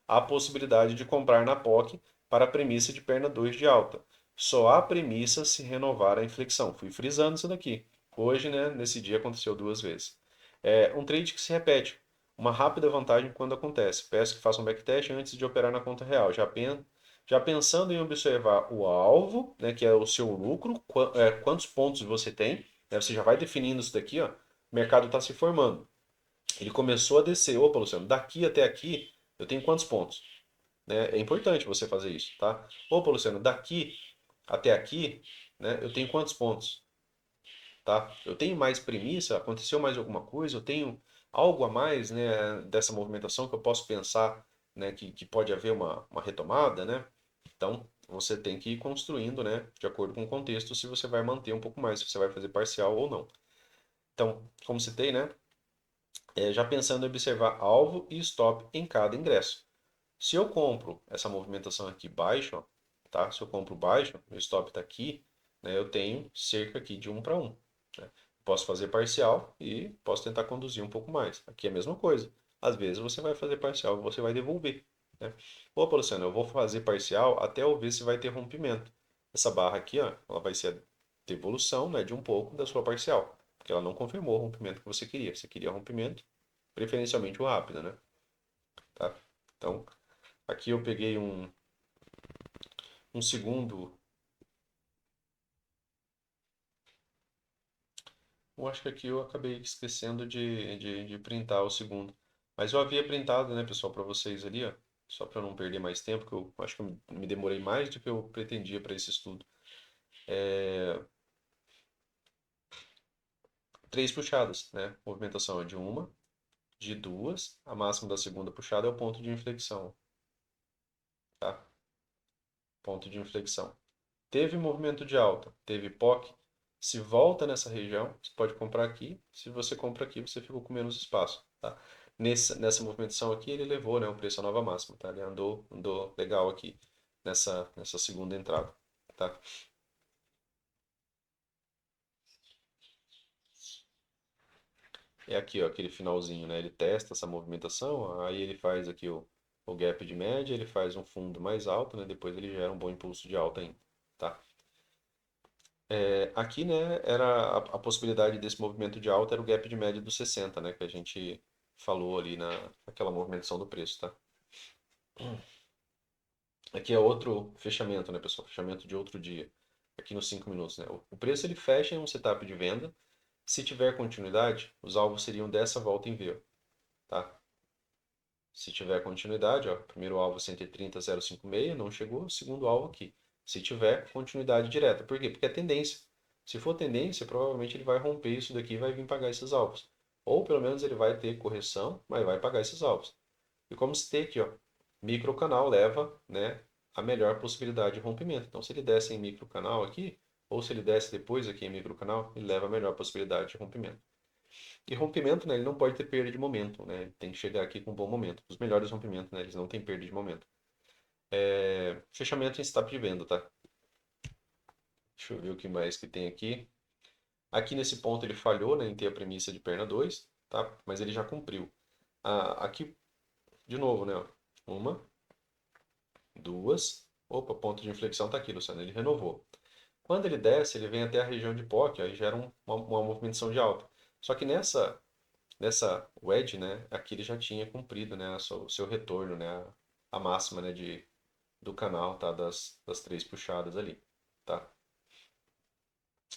há a possibilidade de comprar na POC para a premissa de perna 2 de alta. Só há premissa se renovar a inflexão. Fui frisando isso daqui. Hoje, né, nesse dia aconteceu duas vezes. É um trade que se repete. Uma rápida vantagem quando acontece. Peço que façam um backtest antes de operar na conta real. Já pensando em observar o alvo, né, que é o seu lucro, quantos pontos você tem, né, você já vai definindo isso daqui, ó, o mercado está se formando. Ele começou a descer. Opa, Luciano, daqui até aqui eu tenho quantos pontos? Né? É importante você fazer isso, tá? Opa, Luciano, daqui até aqui, né, eu tenho quantos pontos? Tá? Eu tenho mais premissa? Aconteceu mais alguma coisa? Eu tenho algo a mais, né, dessa movimentação que eu posso pensar, né, que pode haver uma retomada, né? Então, você tem que ir construindo, né, de acordo com o contexto, se você vai manter um pouco mais, se você vai fazer parcial ou não. Então, como citei, né, já pensando em observar alvo e stop em cada ingresso. Se eu compro essa movimentação aqui baixo, ó, tá? Se eu compro baixo, o stop está aqui, né, eu tenho cerca aqui de 1 para 1. Né? Posso fazer parcial e posso tentar conduzir um pouco mais. Aqui é a mesma coisa. Às vezes você vai fazer parcial e você vai devolver. Né? Opa, Luciano, eu vou fazer parcial até eu ver se vai ter rompimento. Essa barra aqui, ó, ela vai ser a devolução, né, de um pouco da sua parcial. Porque ela não confirmou o rompimento que você queria. Você queria rompimento, preferencialmente o rápido, né? Tá? Então, aqui eu peguei um segundo. Eu acho que aqui eu acabei esquecendo de printar o segundo. Mas eu havia printado, né, pessoal, para vocês ali, ó. Só para não perder mais tempo, que eu acho que eu me demorei mais do que eu pretendia para esse estudo. Três puxadas, né? Movimentação é de uma, de duas. A máxima da segunda puxada é o ponto de inflexão, tá? Ponto de inflexão. Teve movimento de alta, teve POC. Se volta nessa região, você pode comprar aqui. Se você compra aqui, você ficou com menos espaço. Tá? Nessa movimentação aqui, ele levou, né, o preço à nova máxima. Tá? Ele andou legal aqui nessa segunda entrada. Tá? É aqui, ó, aquele finalzinho, né? Ele testa essa movimentação, aí ele faz aqui o gap de média, ele faz um fundo mais alto, né? Depois ele gera um bom impulso de alta ainda. Tá? Aqui, né, era a possibilidade desse movimento de alta era o gap de média dos 60, né, que a gente falou ali naquela movimentação do preço, tá? Aqui é outro fechamento, né, pessoal? Fechamento de outro dia, aqui nos 5 minutos, né? O preço ele fecha em um setup de venda. Se tiver continuidade, os alvos seriam dessa volta em V, tá? Se tiver continuidade, ó, primeiro alvo 130,056, não chegou, segundo alvo aqui. Se tiver continuidade direta. Por quê? Porque é tendência. Se for tendência, provavelmente ele vai romper isso daqui e vai vir pagar esses alvos. Ou pelo menos ele vai ter correção, mas vai pagar esses alvos. E como citei aqui, ó, microcanal leva, né, a melhor possibilidade de rompimento. Então se ele desce em microcanal aqui, ou se ele desce depois aqui em microcanal, ele leva a melhor possibilidade de rompimento. E rompimento, né, ele não pode ter perda de momento, né? Ele tem que chegar aqui com um bom momento. Os melhores rompimentos, né, eles não têm perda de momento. Fechamento em setup de venda, tá? Deixa eu ver o que mais que tem aqui. Aqui nesse ponto ele falhou, né, em ter a premissa de perna 2, tá? Mas ele já cumpriu. Aqui, de novo, né, ó. Uma, duas. Opa, ponto de inflexão tá aqui, Luciano. Ele renovou. Quando ele desce, ele vem até a região de POC, aí gera uma movimentação de alta. Só que nessa wedge, né, aqui ele já tinha cumprido, né, o seu retorno, né, a máxima, né, de do canal, tá? Das três puxadas ali, tá?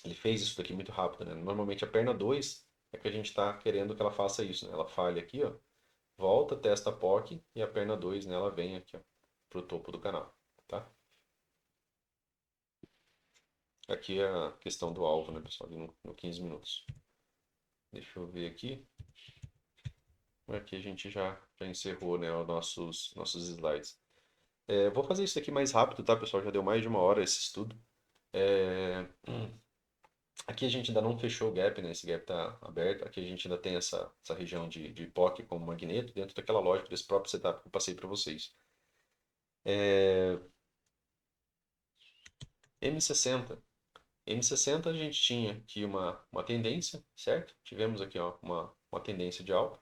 Ele fez isso daqui muito rápido, né? Normalmente a perna 2 é que a gente está querendo que ela faça isso, né? Ela falha aqui, ó, volta, testa a POC e a perna 2, né, ela vem aqui, ó, pro topo do canal, tá? Aqui é a questão do alvo, né, pessoal, ali no 15 minutos. Deixa eu ver aqui. Aqui a gente já encerrou, né, os nossos slides. Vou fazer isso aqui mais rápido, tá, pessoal? Já deu mais de uma hora esse estudo. É, Aqui a gente ainda não fechou o gap, né? Esse gap está aberto. Aqui a gente ainda tem essa região de POC como magneto dentro daquela lógica desse próprio setup que eu passei para vocês. M60. M60 a gente tinha aqui uma tendência, certo? Tivemos aqui ó, uma tendência de alta.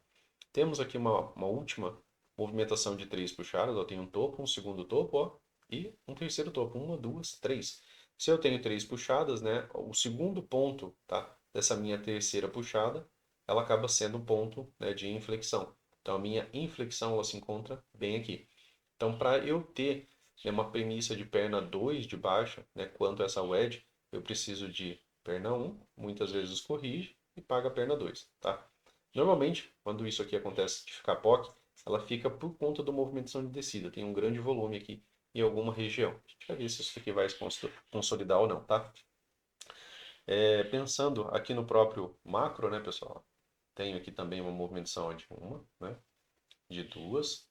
Temos aqui uma última movimentação de três puxadas. Eu tenho um topo, um segundo topo, ó, e um terceiro topo. Uma, duas, três. Se eu tenho três puxadas, né, o segundo ponto, tá, dessa minha terceira puxada, ela acaba sendo um ponto, né, de inflexão. Então a minha inflexão ela se encontra bem aqui. Então para eu ter, né, uma premissa de perna 2 de baixa, né, quanto a essa wedge, eu preciso de perna um, muitas vezes corrige e paga a perna 2, tá? Normalmente, quando isso aqui acontece de ficar POC, ela fica por conta da movimentação de descida. Tem um grande volume aqui em alguma região. A gente vai ver se isso aqui vai se consolidar ou não, tá? Pensando aqui no próprio macro, né, pessoal? Tenho aqui também uma movimentação de uma, né, de duas,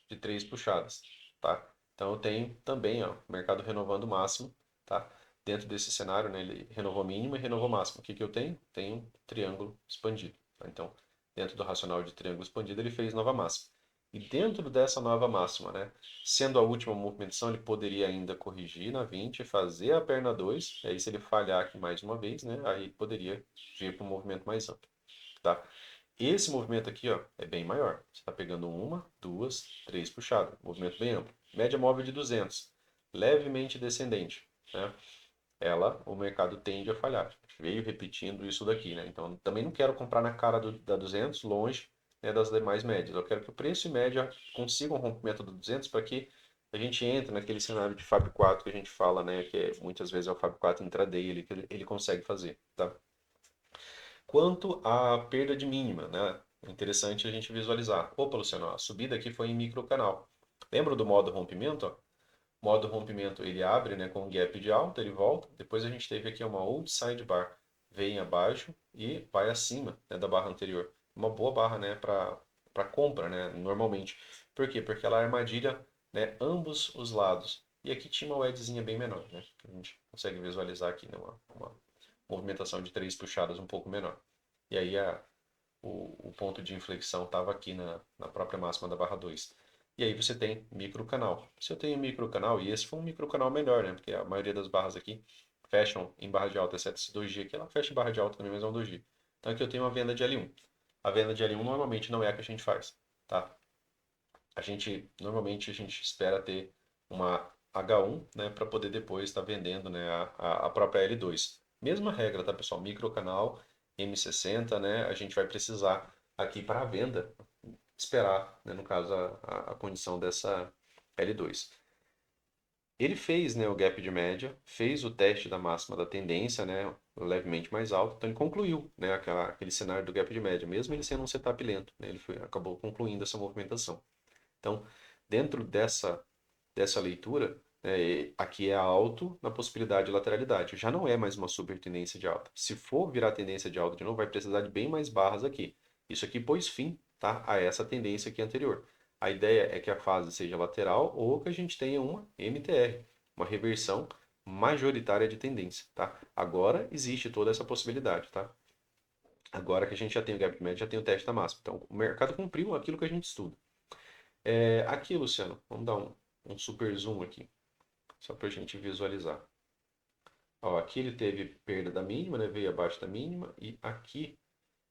de três puxadas, tá? Então eu tenho também, ó, o mercado renovando o máximo, tá? Dentro desse cenário, né, ele renovou mínimo e renovou máximo. O que que eu tenho? Tenho um triângulo expandido, tá? Então, dentro do racional de triângulo expandido, ele fez nova máxima. E dentro dessa nova máxima, né, sendo a última movimentação, ele poderia ainda corrigir na 20, fazer a perna 2, e aí se ele falhar aqui mais uma vez, né, aí poderia vir para um movimento mais amplo, tá? Esse movimento aqui, ó, é bem maior. Você está pegando uma, duas, três puxadas. Movimento bem amplo. Média móvel de 200. Levemente descendente, né? O mercado tende a falhar. Veio repetindo isso daqui, né? Então, também não quero comprar na cara da 200, longe, né, das demais médias. Eu quero que o preço e média consigam um rompimento do 200 para que a gente entre naquele cenário de Fab 4 que a gente fala, né? Que muitas vezes é o Fab 4 intraday, que ele consegue fazer, tá? Quanto à perda de mínima, né? É interessante a gente visualizar. Opa, Luciano, a subida aqui foi em microcanal. Lembra do modo rompimento? Ó? Modo rompimento ele abre, né, com um gap de alta, ele volta. Depois a gente teve aqui uma outside bar, vem abaixo e vai acima, né, da barra anterior. Uma boa barra, né, para compra, né, normalmente. Por quê? Porque ela armadilha, né, ambos os lados. E aqui tinha uma wedgezinha bem menor, né? A gente consegue visualizar aqui, né, uma movimentação de três puxadas um pouco menor. E aí o ponto de inflexão estava aqui na própria máxima da barra 2. E aí você tem microcanal. Se eu tenho microcanal, e esse foi um microcanal melhor, né? Porque a maioria das barras aqui fecham em barra de alta, exceto esse 2G aqui, ela fecha em barra de alta também, mas é um 2G. Então aqui eu tenho uma venda de L1. A venda de L1 normalmente não é a que a gente faz, tá? Normalmente a gente espera ter uma H1, né, para poder depois estar vendendo, né, a própria L2. Mesma regra, tá, pessoal? Microcanal, M60, né, a gente vai precisar aqui para a venda esperar, né, no caso, a condição dessa L2. Ele fez, né, o gap de média, fez o teste da máxima da tendência, né, levemente mais alto, então ele concluiu, né, aquele cenário do gap de média, mesmo ele sendo um setup lento, né, acabou concluindo essa movimentação. Então, dentro dessa leitura, né, aqui é alto na possibilidade de lateralidade. Já não é mais uma super tendência de alta. Se for virar tendência de alta de novo, vai precisar de bem mais barras aqui. Isso aqui pôs fim, tá, a essa tendência aqui anterior. A ideia é que a fase seja lateral ou que a gente tenha uma MTR, uma reversão majoritária de tendência, tá? Agora existe toda essa possibilidade, tá? Agora que a gente já tem o gap médio, já tem o teste da máxima. Então, o mercado cumpriu aquilo que a gente estuda. Aqui, Luciano, vamos dar um super zoom aqui, só para a gente visualizar. Ó, aqui ele teve perda da mínima, né, veio abaixo da mínima, e aqui,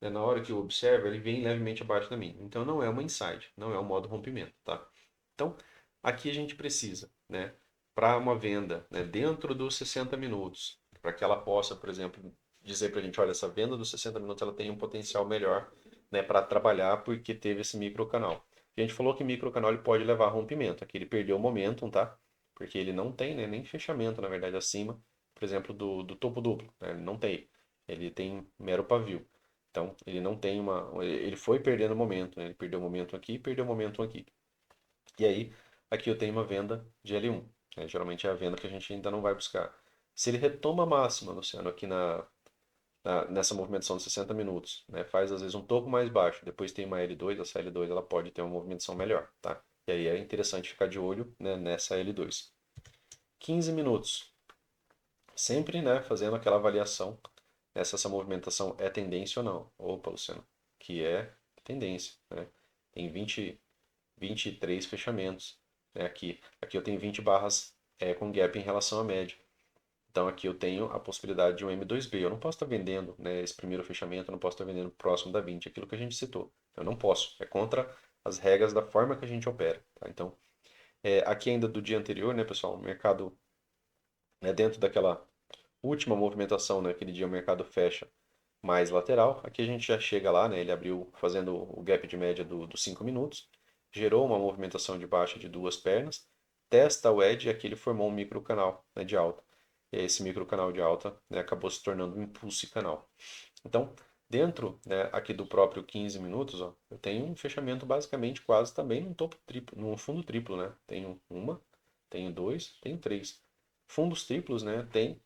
né, na hora que eu observo, ele vem levemente abaixo da mínima. Então não é uma inside, não é um modo rompimento, tá? Então, aqui a gente precisa, né, para uma venda, né, dentro dos 60 minutos, para que ela possa, por exemplo, dizer para a gente, olha, essa venda dos 60 minutos ela tem um potencial melhor, né, para trabalhar porque teve esse microcanal. A gente falou que microcanal ele pode levar a rompimento. Aqui ele perdeu o momentum, tá? porque ele não tem, né, nem fechamento, na verdade, acima, por exemplo, do topo duplo, né? Ele não tem. Ele tem mero pavio. Então, ele não tem uma. Ele foi perdendo momento, né? Ele perdeu momento aqui, perdeu momento aqui. E aí, aqui eu tenho uma venda de L1, né? Geralmente é a venda que a gente ainda não vai buscar. Se ele retoma a máxima, Luciano, aqui nessa movimentação de 60 minutos, né? Faz às vezes um topo mais baixo, depois tem uma L2, essa L2 ela pode ter uma movimentação melhor, tá? E aí é interessante ficar de olho, né, nessa L2. 15 minutos, sempre, né, fazendo aquela avaliação, né, se essa movimentação é tendência ou não. Opa, Luciano, que é tendência, né? Tem 23 fechamentos, né, aqui eu tenho 20 barras com gap em relação à média. Então aqui eu tenho a possibilidade de um M2B. Eu não posso estar vendendo, né, esse primeiro fechamento, eu não posso estar vendendo próximo da 20, aquilo que a gente citou. Eu não posso. É contra as regras da forma que a gente opera. Tá? Então, aqui ainda do dia anterior, né, pessoal, o mercado, né, dentro daquela última movimentação, né, aquele dia o mercado fecha mais lateral. Aqui a gente já chega lá, né, ele abriu fazendo o gap de média dos 5 minutos, gerou uma movimentação de baixa de duas pernas, testa o edge e aqui ele formou um microcanal, né, de alta. E esse microcanal de alta, né, acabou se tornando um impulso canal. Então, dentro, né, aqui do próprio 15 minutos, ó, eu tenho um fechamento basicamente quase também num topo triplo, num fundo triplo, né? Tenho uma, tenho dois, tenho três. Fundos triplos, né, tem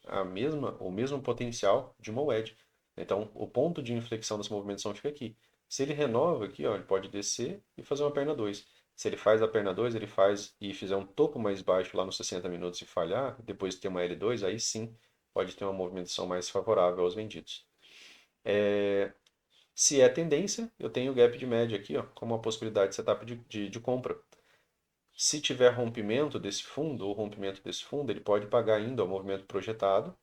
o mesmo potencial de uma wedge. Então, o ponto de inflexão dessa movimentação fica aqui. Se ele renova aqui, ó, ele pode descer e fazer uma perna 2. Se ele faz a perna 2, ele faz e fizer um topo mais baixo lá nos 60 minutos e falhar, depois ter uma L2, aí sim pode ter uma movimentação mais favorável aos vendidos. Se é tendência, eu tenho o gap de média aqui, ó, como uma possibilidade de setup de compra. Se tiver rompimento desse fundo, ou rompimento desse fundo, ele pode pagar ainda o movimento projetado,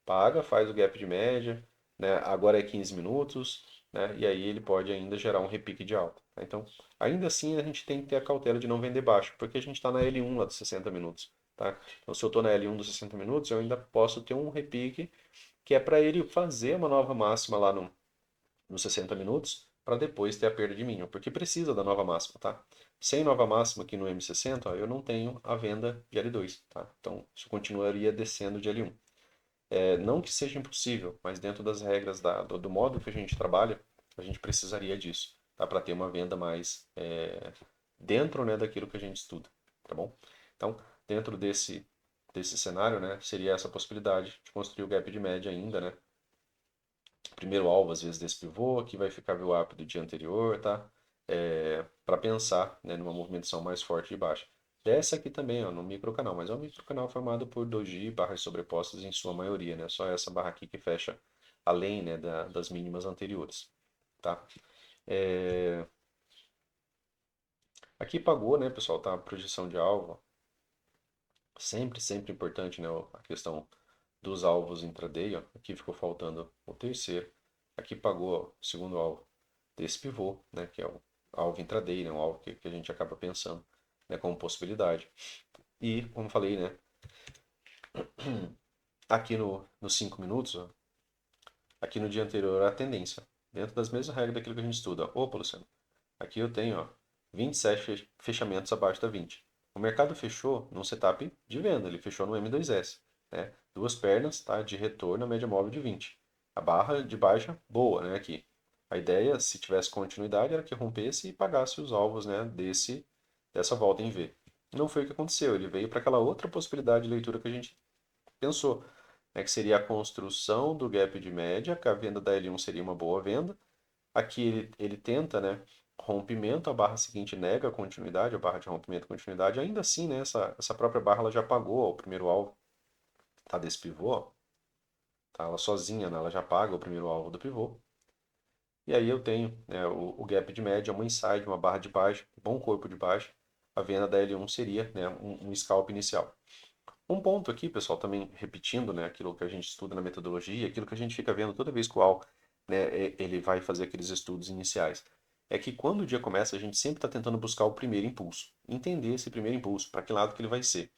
paga, faz o gap de média, né? Agora é 15 minutos, né? E aí ele pode ainda gerar um repique de alta. Tá? Então, ainda assim a gente tem que ter a cautela de não vender baixo, porque a gente está na L1 lá dos 60 minutos. Tá? Então, se eu estou na L1 dos 60 minutos, eu ainda posso ter um repique que é para ele fazer uma nova máxima lá nos 60 minutos, para depois ter a perda de mínimo, porque precisa da nova máxima, tá? Sem nova máxima aqui no M60, ó, eu não tenho a venda de L2, tá? Então, isso continuaria descendo de L1. Não que seja impossível, mas dentro das regras do modo que a gente trabalha, a gente precisaria disso, tá? Para ter uma venda mais dentro, né, daquilo que a gente estuda, tá bom? Então, dentro desse cenário, né, seria essa possibilidade de construir o gap de média ainda, né? Primeiro alvo, às vezes, desse pivô, aqui vai ficar o up do dia anterior, tá? Para pensar, né, numa movimentação mais forte de baixa. Desce aqui também, ó, no microcanal, mas é um microcanal formado por doji, barras sobrepostas em sua maioria, né? Só essa barra aqui que fecha além, né, das mínimas anteriores, tá? É, Aqui pagou, né, pessoal, tá? A projeção de alvo, sempre, sempre importante, né, a questão dos alvos intraday, ó. Aqui ficou faltando o terceiro. Aqui pagou ó, o segundo alvo desse pivô, né, que é o alvo intraday, né, um alvo que a gente acaba pensando, né, como possibilidade. E, como falei, né, aqui nos 5 minutos, ó, aqui no dia anterior a tendência, dentro das mesmas regras daquilo que a gente estuda. Opa, Luciano, aqui eu tenho ó, 27 fechamentos abaixo da 20. O mercado fechou num setup de venda, ele fechou no M2S. Né? Duas pernas tá, de retorno à média móvel de 20. A barra de baixa, boa, né, aqui. A ideia, se tivesse continuidade, era que rompesse e pagasse os alvos né, dessa volta em V. Não foi o que aconteceu, ele veio para aquela outra possibilidade de leitura que a gente pensou, né, que seria a construção do gap de média, que a venda da L1 seria uma boa venda. Aqui ele tenta, né, rompimento, a barra seguinte nega a continuidade, a barra de rompimento e continuidade. Ainda assim, né, essa própria barra ela já pagou ó, o primeiro alvo tá, desse pivô, ó, tá, ela sozinha, né, ela já paga o primeiro alvo do pivô. E aí eu tenho né, o gap de média, uma inside, uma barra de baixa, bom corpo de baixa. A venda da L1 seria né, um scalp inicial. Um ponto aqui, pessoal, também repetindo, né, aquilo que a gente estuda na metodologia, aquilo que a gente fica vendo toda vez que o AL, né, ele vai fazer aqueles estudos iniciais, é que quando o dia começa, a gente sempre está tentando buscar o primeiro impulso, entender esse primeiro impulso, para que lado que ele vai ser.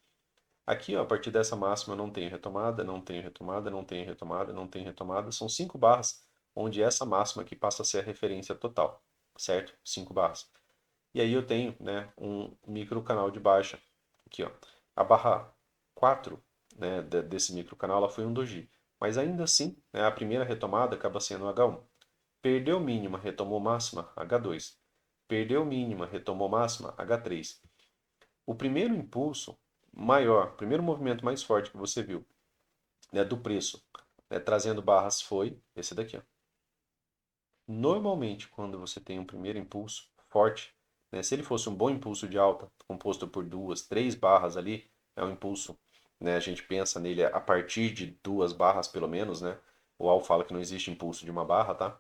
Aqui, ó, a partir dessa máxima, eu não tenho retomada, não tenho retomada, não tenho retomada, não tenho retomada. São 5 barras, onde essa máxima aqui passa a ser a referência total, certo? 5 barras. E aí eu tenho, né, um micro canal de baixa. Aqui, ó. A barra 4, né, desse microcanal ela foi um doji. Mas ainda assim, né, a primeira retomada acaba sendo H1. Perdeu mínima, retomou máxima, H2. Perdeu mínima, retomou máxima, H3. O primeiro impulso maior, o primeiro movimento mais forte que você viu, né, do preço, né, trazendo barras foi esse daqui. Ó. Normalmente, quando você tem um primeiro impulso forte, né, se ele fosse um bom impulso de alta, composto por duas, três barras ali, é um impulso, né, a gente pensa nele a partir de duas barras pelo menos, né? O Al fala que não existe impulso de uma barra, tá?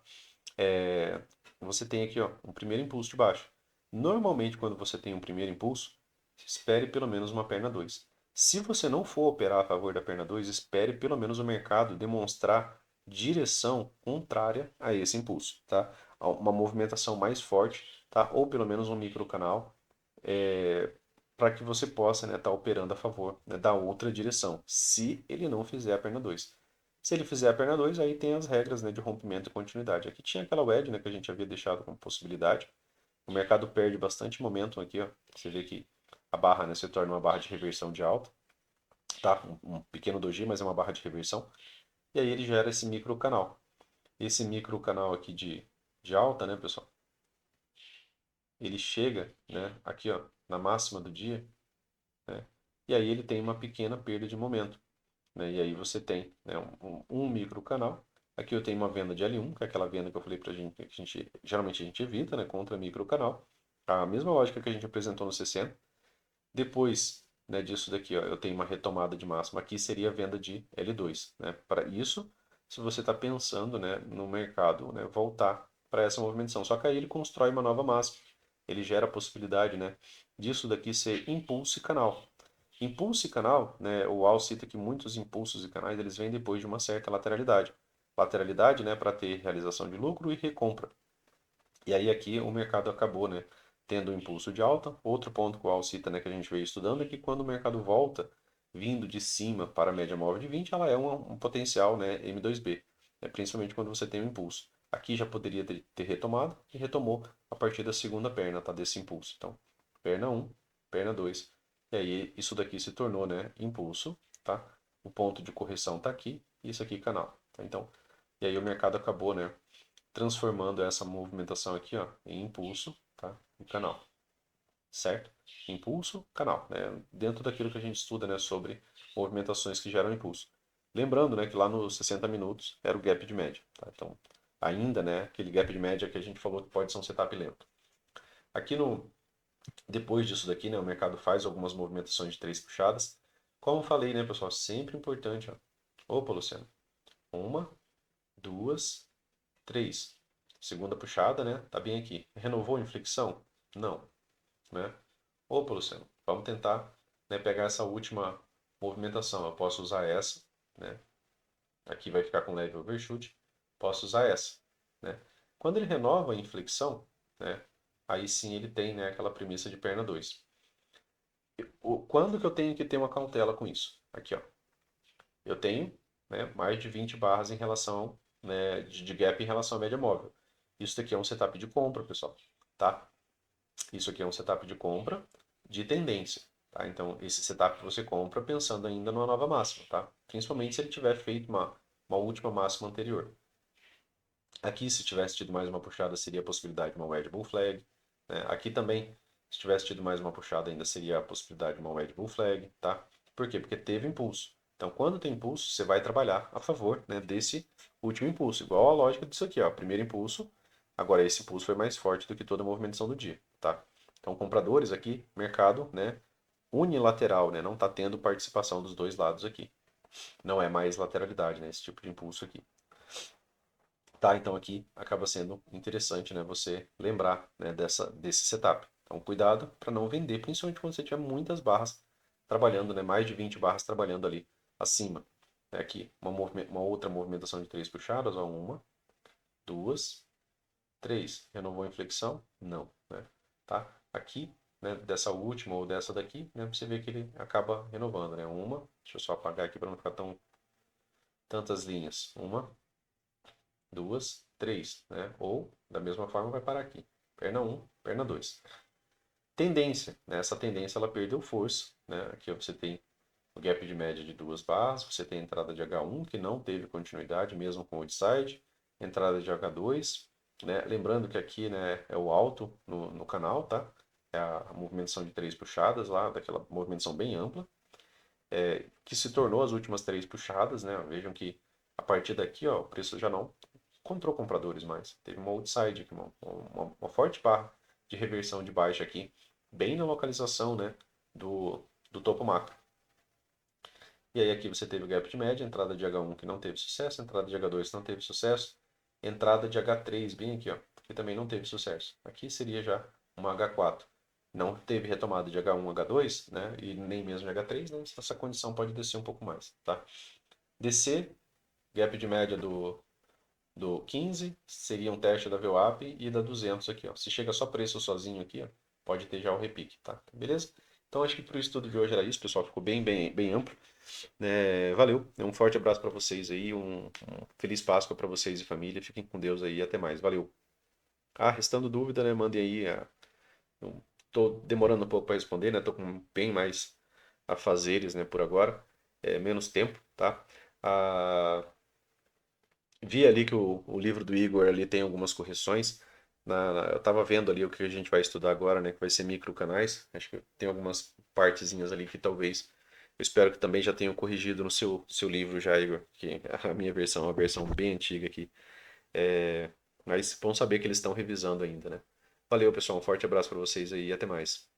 Você tem aqui ó, um primeiro impulso de baixo. Normalmente, quando você tem um primeiro impulso, espere pelo menos uma perna 2. Se você não for operar a favor da perna 2, espere pelo menos o mercado demonstrar direção contrária a esse impulso, tá? Uma movimentação mais forte, tá? Ou pelo menos um microcanal, para que você possa estar operando a favor, né, da outra direção, se ele não fizer a perna 2. Se ele fizer a perna 2, aí tem as regras, né, de rompimento e continuidade. Aqui tinha aquela wedge, né, que a gente havia deixado como possibilidade. O mercado perde bastante momentum aqui, ó. Você vê que a barra, né, se torna uma barra de reversão de alta, tá? Um pequeno doji, mas é uma barra de reversão. E aí ele gera esse micro canal. Esse micro canal aqui de alta, né, pessoal? Ele chega, né, aqui, ó, na máxima do dia, né? E aí ele tem uma pequena perda de momento, né? E aí você tem, né, um micro canal. Aqui eu tenho uma venda de L1, que é aquela venda que eu falei pra gente, que a gente geralmente a gente evita, né, contra micro canal. A mesma lógica que a gente apresentou no 60. Depois, né, disso daqui, ó, eu tenho uma retomada de máxima. Aqui seria a venda de L2, né? Para isso, se você está pensando, né, no mercado, né, voltar para essa movimentação. Só que aí ele constrói uma nova máxima. Ele gera a possibilidade, né, disso daqui ser impulso e canal. Impulso e canal, né, o Al cita que muitos impulsos e canais eles vêm depois de uma certa lateralidade. Lateralidade, né, para ter realização de lucro e recompra. E aí aqui o mercado acabou, né, tendo um impulso de alta. Outro ponto que o Al cita, né, que a gente veio estudando é que quando o mercado volta, vindo de cima para a média móvel de 20, ela é um potencial, né, M2B, né, principalmente quando você tem um impulso. Aqui já poderia ter retomado e retomou a partir da segunda perna, tá, desse impulso. Então, perna 1, perna 2. E aí isso daqui se tornou, né, impulso, tá? O ponto de correção está aqui e isso aqui canal. Tá? Então, e aí o mercado acabou, né, transformando essa movimentação aqui, ó, em impulso, tá? E canal, certo? Impulso, canal, né? Dentro daquilo que a gente estuda, né, sobre movimentações que geram impulso. Lembrando, né, que lá nos 60 minutos era o gap de média, tá? Então, ainda, né, aquele gap de média que a gente falou que pode ser um setup lento. Aqui no depois disso daqui, né, o mercado faz algumas movimentações de três puxadas. Como eu falei, né, pessoal, sempre importante, ó. Opa, Luciano. Uma, duas, 3. Segunda puxada, né? Tá bem aqui. Renovou a inflexão? Não, né? Opa, Luciano, vamos tentar, né, pegar essa última movimentação. Eu posso usar essa, né? Aqui vai ficar com leve overshoot. Posso usar essa, né? Quando ele renova a inflexão, né? Aí sim ele tem, né, aquela premissa de perna 2. Quando que eu tenho que ter uma cautela com isso? Aqui, ó. Eu tenho, né, mais de 20 barras em relação, né, de gap em relação à média móvel. Isso daqui é um setup de compra, pessoal, tá? Isso aqui é um setup de compra de tendência, tá? Então, esse setup você compra pensando ainda numa nova máxima, tá? Principalmente se ele tiver feito uma última máxima anterior. Aqui, se tivesse tido mais uma puxada, seria a possibilidade de uma wedge bull flag, né? Aqui também, se tivesse tido mais uma puxada, ainda seria a possibilidade de uma wedge bull flag, tá? Por quê? Porque teve impulso. Então, quando tem impulso, você vai trabalhar a favor, né, desse último impulso. Igual a lógica disso aqui, ó. Primeiro impulso, agora esse impulso foi mais forte do que toda a movimentação do dia, tá? Então, compradores aqui, mercado, né, unilateral, né, não está tendo participação dos dois lados aqui. Não é mais lateralidade, né, esse tipo de impulso aqui. Tá, então aqui acaba sendo interessante, né, você lembrar, né, desse setup. Então, cuidado para não vender, principalmente quando você tiver muitas barras trabalhando, né, mais de 20 barras trabalhando ali acima. Aqui, uma outra movimentação de três puxadas, ó, uma, duas, três. Renovou a inflexão? Não, né? Tá? Aqui, né, dessa última ou dessa daqui, né, você vê que ele acaba renovando, né? Uma, deixa eu só apagar aqui para não ficar tantas linhas. Uma, duas, três, né? Ou, da mesma forma, vai parar aqui. Perna 1, perna 2. Tendência, né? Essa tendência ela perdeu força, né? Aqui você tem o gap de média de duas barras, você tem a entrada de H1 que não teve continuidade mesmo com o outside, entrada de H2, né? Lembrando que aqui, né, é o alto no canal, tá? É a movimentação de três puxadas lá, daquela movimentação bem ampla, que se tornou as últimas três puxadas, né? Vejam que a partir daqui, ó, o preço já não encontrou compradores mais. Teve uma outside aqui, uma forte barra de reversão de baixa aqui, bem na localização, né, do topo macro. E aí aqui você teve o gap de média, entrada de H1 que não teve sucesso, entrada de H2 que não teve sucesso, entrada de H3 bem aqui, ó, que também não teve sucesso. Aqui seria já uma H4. Não teve retomada de H1, H2, né, e nem mesmo de H3, né, essa condição pode descer um pouco mais, tá? Descer, gap de média do 15 seria um teste da VWAP e da 200 aqui, ó. Se chega só preço sozinho aqui, ó, pode ter já o repique, tá? Beleza? Então acho que para o estudo de hoje era isso, pessoal. Ficou bem amplo. Valeu. Um forte abraço para vocês aí, um feliz Páscoa para vocês e família. Fiquem com Deus aí, até mais. Valeu. Ah, restando dúvida, né? Mandem aí. Eu tô demorando um pouco para responder, né? Tô com bem mais afazeres, né? Por agora, menos tempo, tá? Ah, vi ali que o livro do Igor ali tem algumas correções. Eu estava vendo ali o que a gente vai estudar agora, né? Que vai ser microcanais. Acho que tem algumas partezinhas ali que talvez eu espero que também já tenham corrigido no seu livro já, Igor. Que a minha versão é uma versão bem antiga aqui. Mas bom saber que eles estão revisando ainda, né? Valeu, pessoal. Um forte abraço para vocês aí e até mais.